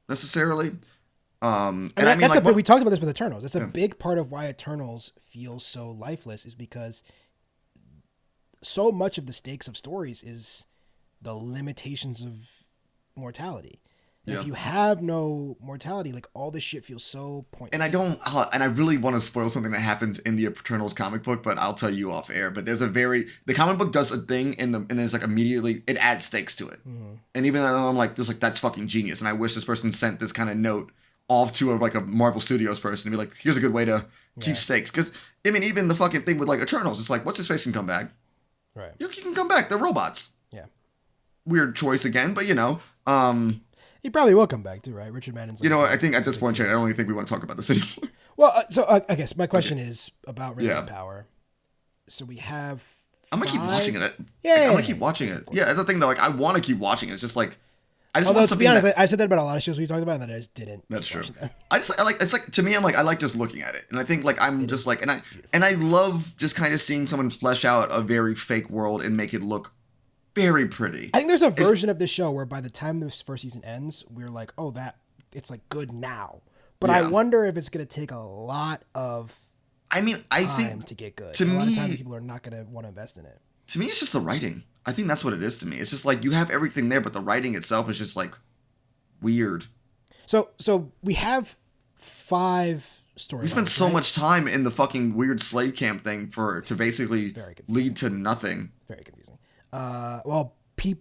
necessarily. That's we talked about this with Eternals. That's a big part of why Eternals feels so lifeless, is because so much of the stakes of stories is the limitations of mortality. Yeah. If you have no mortality, like all this shit feels so pointless. And I really want to spoil something that happens in the Eternals comic book, but I'll tell you off air. But the comic book does a thing and there's like immediately it adds stakes to it. Mm-hmm. And even though I'm like, that's fucking genius. And I wish this person sent this kind of note off to a Marvel Studios person to be like, here's a good way to keep stakes. Because I mean, even the fucking thing with like Eternals, it's like, what's his face can come back. Right. You can come back. They're robots. Yeah. Weird choice again, but he probably will come back too, right? Richard Madden's. I think at this point, I don't really think we want to talk about this anymore. Well, so I guess my question is about Rings of Power. So we have. I'm gonna keep watching it. Yeah, I'm gonna keep watching it. Yeah, that's the thing though. Like, I want to keep watching it. It's just like, I just want want something. To be honest, I said that about a lot of shows we talked about, and then I just didn't. That's true. I like. It's like to me, I'm like I like just looking at it, and I think like I'm just like, and I love just kind of seeing someone flesh out a very fake world and make it look very pretty. I think there's a version of this show where by the time this first season ends, we're like, oh, it's like good now. But I wonder if it's going to take a lot of I think to get good. To a lot me, of time people are not going to want to invest in it. To me, it's just the writing. I think that's what it is to me. It's just like you have everything there, but the writing itself is just like weird. So we have 5 storylines. We spent so much time in the fucking weird slave camp thing to basically lead to nothing. Very confusing.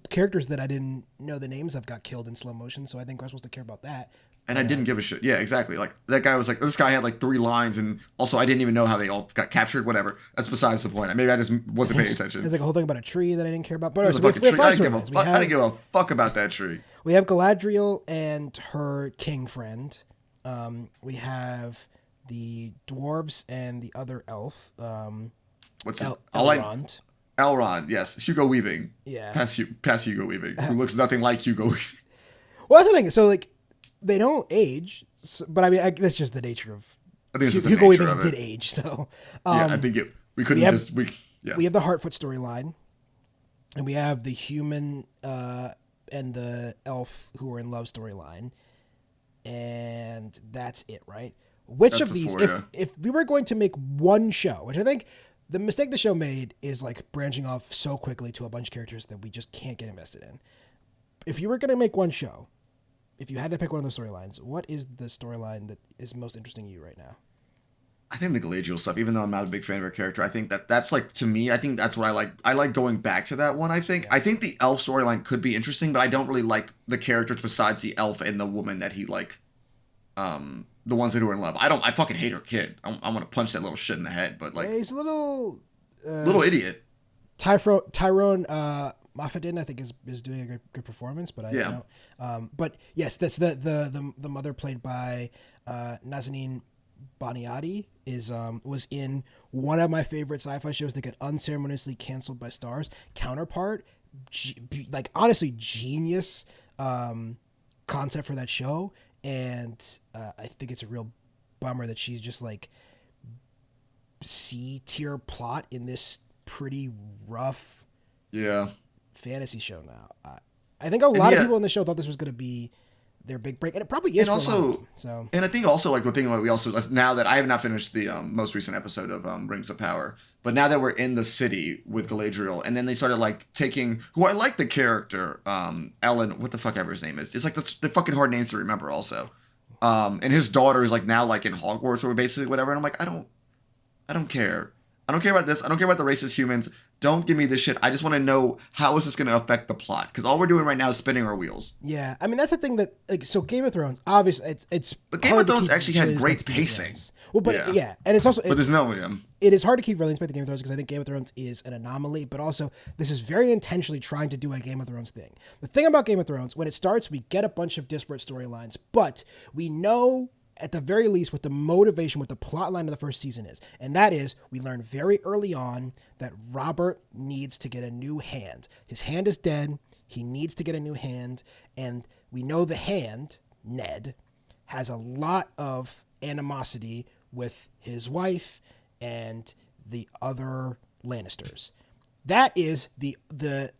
Characters that I didn't know the names of got killed in slow motion, so I think we're supposed to care about that. And I didn't give a shit. Yeah, exactly. Like, that guy was like, this guy had like 3 lines, and also I didn't even know how they all got captured, whatever. That's besides the point. Maybe I just wasn't paying attention. There's like a whole thing about a tree that I didn't care about. But I didn't give a fuck about that tree. We have Galadriel and her king friend. We have the dwarves and the other elf. What's it? Elrond. Elrond, yes. Hugo Weaving. Yeah. Past Hugo Weaving, who looks nothing like Hugo Weaving. Well, that's the thing. So, like, they don't age, but I mean, that's just the nature of. I think it's just Hugo the nature Weaving of it. did age, so. I think we couldn't We have the Heartfoot storyline, and we have the human and the elf who are in love storyline, and that's it, right? Which of these, if we were going to make one show, which I think. The mistake the show made is like branching off so quickly to a bunch of characters that we just can't get invested in. If you were going to make one show, if you had to pick one of those storylines, what is the storyline that is most interesting to you right now? I think the Galadriel stuff, even though I'm not a big fan of her character, I think that's like, to me, I think that's what I like. I like going back to that one, I think. Yeah. I think the elf storyline could be interesting, but I don't really like the characters besides the elf and the woman that he like, the ones that are in love. I fucking hate her kid. I want to punch that little shit in the head, but like. Yeah, he's a little idiot. Tyrone Moffat I think is doing a good performance, but I don't know. But yes, that's the mother played by Nazanin Boniadi was in one of my favorite sci-fi shows that get unceremoniously canceled by Starz. Counterpart, like honestly genius concept for that show, and I think it's a real bummer that she's just like C-tier plot in this pretty rough fantasy show now. I think a lot of people in the show thought this was going to be their big break, and it probably is. And also, and I think also like the thing we also now that I have not finished the most recent episode of Rings of Power, but now that we're in the city with Galadriel, and then they started like taking who I like the character Ellen, what the fuck ever his name is. It's like the fucking hard names to remember also. And his daughter is like now like in Hogwarts or basically whatever, and I'm like I don't care. I don't care about this. I don't care about the racist humans. Don't give me this shit. I just want to know how is this going to affect the plot? Because all we're doing right now is spinning our wheels. Yeah, I mean that's the thing that like so Game of Thrones obviously it's but Game of Thrones actually had great pacing. Well, but yeah, and it's also but there's no it is hard to keep really inspired to Game of Thrones because I think Game of Thrones is an anomaly, but also this is very intentionally trying to do a Game of Thrones thing. The thing about Game of Thrones, when it starts, we get a bunch of disparate storylines, but we know at the very least what the motivation, what the plot line of the first season is. And that is, we learn very early on that Robert needs to get a new hand. His hand is dead. He needs to get a new hand. And we know the hand, Ned, has a lot of animosity with his wife and the other Lannisters. That is the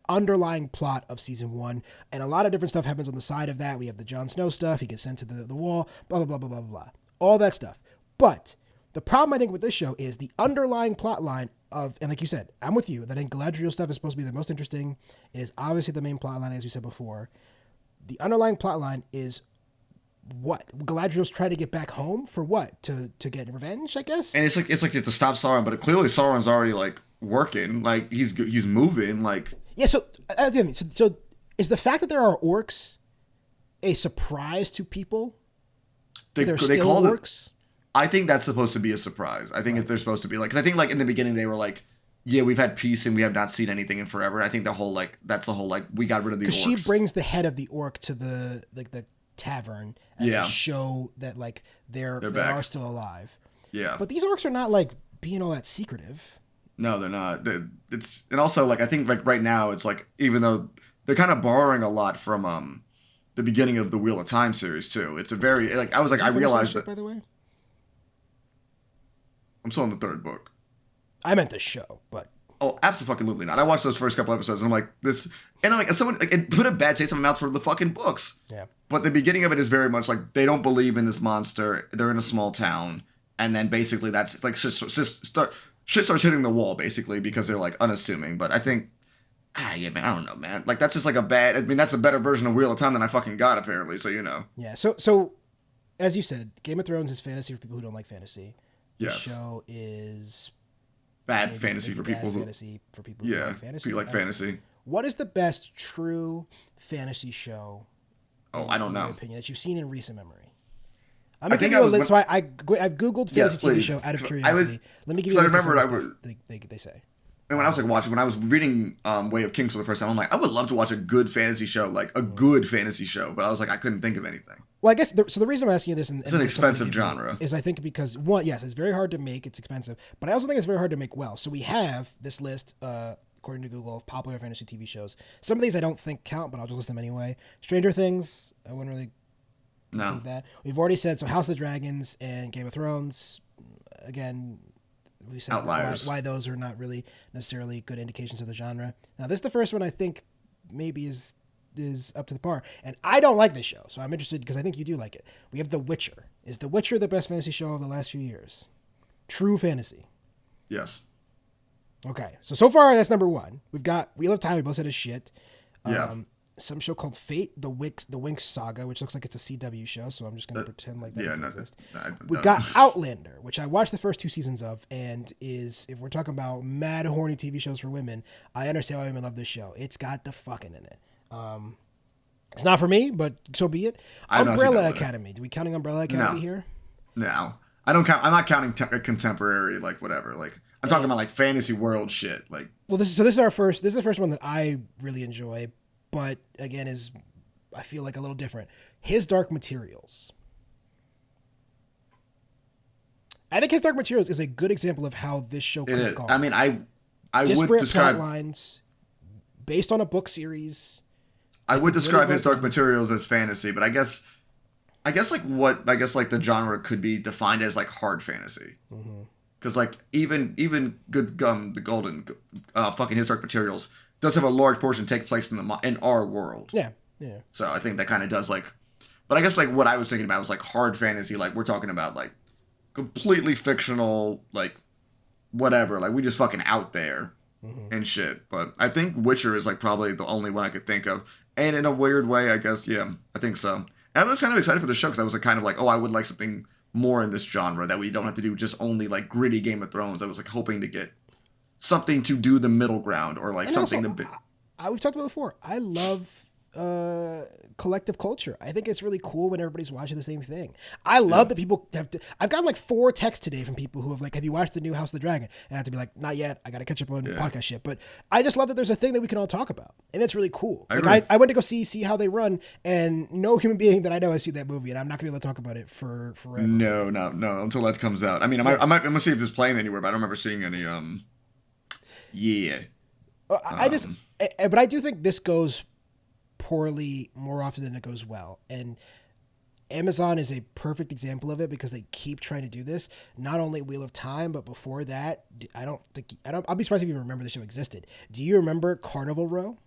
underlying plot of season 1, and a lot of different stuff happens on the side of that. We have the Jon Snow stuff. He gets sent to the wall, blah, blah, blah, blah, blah, blah. All that stuff. But the problem, I think, with this show is the underlying plot line of, and like you said, I'm with you, that I think Galadriel stuff is supposed to be the most interesting. It is obviously the main plot line, as we said before. The underlying plot line is what? Galadriel's trying to get back home for what? To get revenge, I guess? And it's like to stop Sauron, but clearly Sauron's already, like, working. Like, he's moving, like... Yeah, so is the fact that there are orcs a surprise to people? They still call orcs? I think that's supposed to be a surprise. I think they're supposed to be like, because I think like in the beginning they were like, yeah, we've had peace and we have not seen anything in forever. And I think that's the whole like we got rid of the orcs. Because she brings the head of the orc to the tavern as a show that like they are still alive. Yeah, but these orcs are not like being all that secretive. No, they're not. It's and also like I think like right now it's like even though they're kind of borrowing a lot from the beginning of the Wheel of Time series too. It's a very like I realized that. By the way, I'm still in the 3rd book. I meant the show, but oh, absolutely not. I watched those first couple episodes and I'm like this, and I'm like someone like it put a bad taste in my mouth for the fucking books. Yeah. But the beginning of it is very much like they don't believe in this monster. They're in a small town, and then basically that's like shit starts hitting the wall basically because they're like unassuming. But I think, yeah, man, I don't know, man. Like that's just like that's a better version of Wheel of Time than I fucking got apparently. So you know. Yeah. So as you said, Game of Thrones is fantasy for people who don't like fantasy. Yes. The show is bad fantasy for people who like fantasy. You like fantasy. What is the best true fantasy show? Oh, I don't know. In your opinion, that you've seen in recent memory. I'm gonna give you a list. So I've googled fantasy TV show out of curiosity. Let me give you a list. I remember they say. And when I was like when I was reading Way of Kings for the first time, I'm like, I would love to watch a good fantasy show, like a good fantasy show. But I was like, I couldn't think of anything. Well, I guess the reason I'm asking you this, and it's an expensive genre, is I think because one, yes, it's very hard to make. It's expensive, but I also think it's very hard to make well. So we have this list, according to Google, of popular fantasy TV shows. Some of these I don't think count, but I'll just list them anyway. Stranger Things, I wouldn't really think that. We've already said so. House of the Dragons and Game of Thrones. Again, we said outliers. Why those are not really necessarily good indications of the genre. Now, this is the first one I think maybe is up to the par. And I don't like this show, so I'm interested because I think you do like it. We have The Witcher. Is The Witcher the best fantasy show of the last few years? True fantasy. Yes. Okay. So far, that's number 1. We've got Wheel of Time. We both said is shit. Yeah. Some show called Fate, the Winx Saga, which looks like it's a CW show, so I'm just going to pretend like that doesn't exist. We've got Outlander, which I watched the first 2 seasons of, and is, if we're talking about mad horny TV shows for women, I understand why women love this show. It's got the fucking in it. It's not for me, but so be it. Umbrella Academy. Do we counting Umbrella Academy here? No. I don't count. I'm not counting contemporary, like whatever. Like I'm talking about like fantasy world shit. Like this is our first. This is the first one that I really enjoy, but again I feel like a little different. His Dark Materials. I think His Dark Materials is a good example of how this show could have gone. I mean, I would describe lines based on a book series. I would describe His Dark Materials as fantasy, but I guess like the genre could be defined as like hard fantasy. Because like even good the golden fucking His Dark Materials does have a large portion take place in our world. Yeah. So I think that kind of does like, but I guess like what I was thinking about was like hard fantasy. Like we're talking about like completely fictional, like whatever. Like we just fucking out there and shit. But I think Witcher is like probably the only one I could think of. And in a weird way, I guess, yeah, I think so. And I was kind of excited for the show because I was like kind of like, oh, I would like something more in this genre that we don't have to do just only like gritty Game of Thrones. I was like hoping to get something to do the middle ground or like something also, we've talked about before. I love collective culture. I think it's really cool when everybody's watching the same thing. I love that people have to. I've gotten like 4 texts today from people who have like, have you watched the new House of the Dragon? And I have to be like, not yet. I got to catch up on podcast shit. But I just love that there's a thing that we can all talk about, and it's really cool. I went to go see how they run, and no human being that I know has seen that movie, and I'm not gonna be able to talk about it for forever. No, until that comes out. I mean, I'm gonna see if it's playing anywhere, but I don't remember seeing any. Yeah. But I do think this goes poorly more often than it goes well, and Amazon is a perfect example of it because they keep trying to do this. Not only Wheel of Time, but before that, I'll be surprised if you remember the show existed. Do you remember Carnival Row?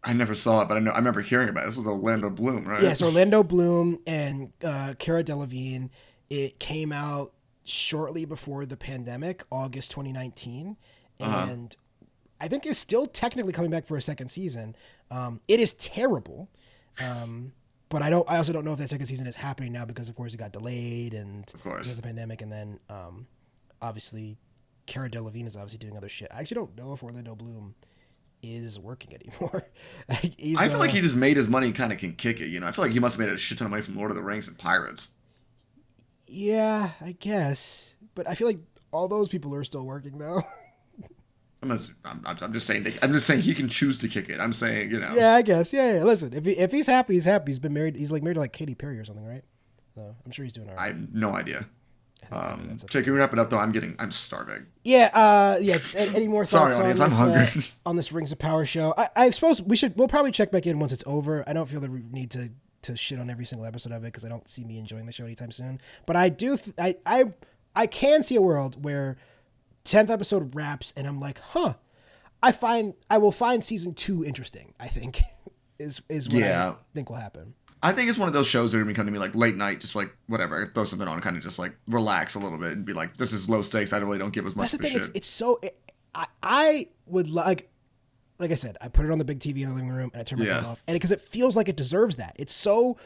I never saw it, but I remember hearing about it. This was Orlando Bloom, right? Yes, Orlando Bloom and Cara Delevingne. It came out shortly before the pandemic, August 2019, and I think it's still technically coming back for a second season. It is terrible, but I also don't know if that second season is happening now because, of course, it got delayed and because of the pandemic, and then obviously Cara Delevingne is obviously doing other shit. I actually don't know if Orlando Bloom is working anymore. I feel like he just made his money, kind of can kick it. I feel like he must have made a shit ton of money from Lord of the Rings and Pirates. Yeah, I guess, but I feel like all those people are still working though. I'm just saying. I'm just saying he can choose to kick it. I'm saying, Yeah, I guess. Yeah. Listen, if he's happy, he's happy. He's been married. He's like married to like Katy Perry or something, right? So I'm sure he's doing all right. I have no idea. Che, can we wrap it up though? I'm starving. Yeah. Any more thoughts? Sorry, audience. I'm hungry. On this Rings of Power show, I suppose we'll probably check back in once it's over. I don't feel the need to shit on every single episode of it because I don't see me enjoying the show anytime soon. But I do. I can see a world where 10th episode wraps and I'm like, I will find season 2 interesting. I think is what I think will happen. I think it's one of those shows that are going to come to me like late night, just like whatever, throw something on, kind of just like relax a little bit and be like, this is low stakes. I really don't give as much of a shit. It's so. I would like I said, I put it on the big TV in the living room and I turn my phone off, and because it feels like it deserves that. It's so.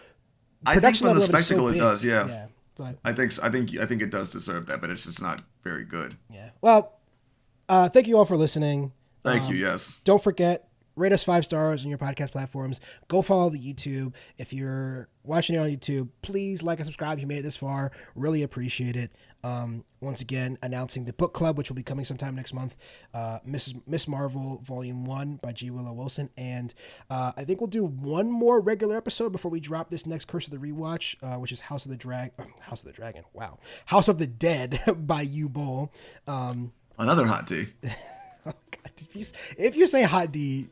I think for the spectacle it does, yeah. Yeah, but I think it does deserve that, but it's just not very good. Yeah. Well, thank you all for listening. Thank you. Yes. Don't forget, rate us 5 stars on your podcast platforms. Go follow the YouTube. If you're watching it on YouTube, please like and subscribe. If you made it this far, really appreciate it. Once again, announcing the book club, which will be coming sometime next month. Miss Marvel Volume 1 by G. Willow Wilson. And I think we'll do one more regular episode before we drop this next Curse of the Rewatch, which is House of the Dragon. Wow. House of the Dead by you, Boll. Another hot D. Oh, God. If you say hot D...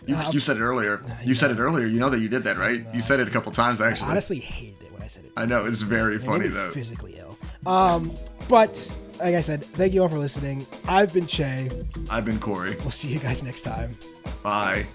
You said it earlier. You said it earlier. You know that you did that, right? You said it a couple times, actually. I honestly hated it when I said it. I know. It's very funny, though. Physically ill. But, like I said, thank you all for listening. I've been Che. I've been Cory. We'll see you guys next time. Bye.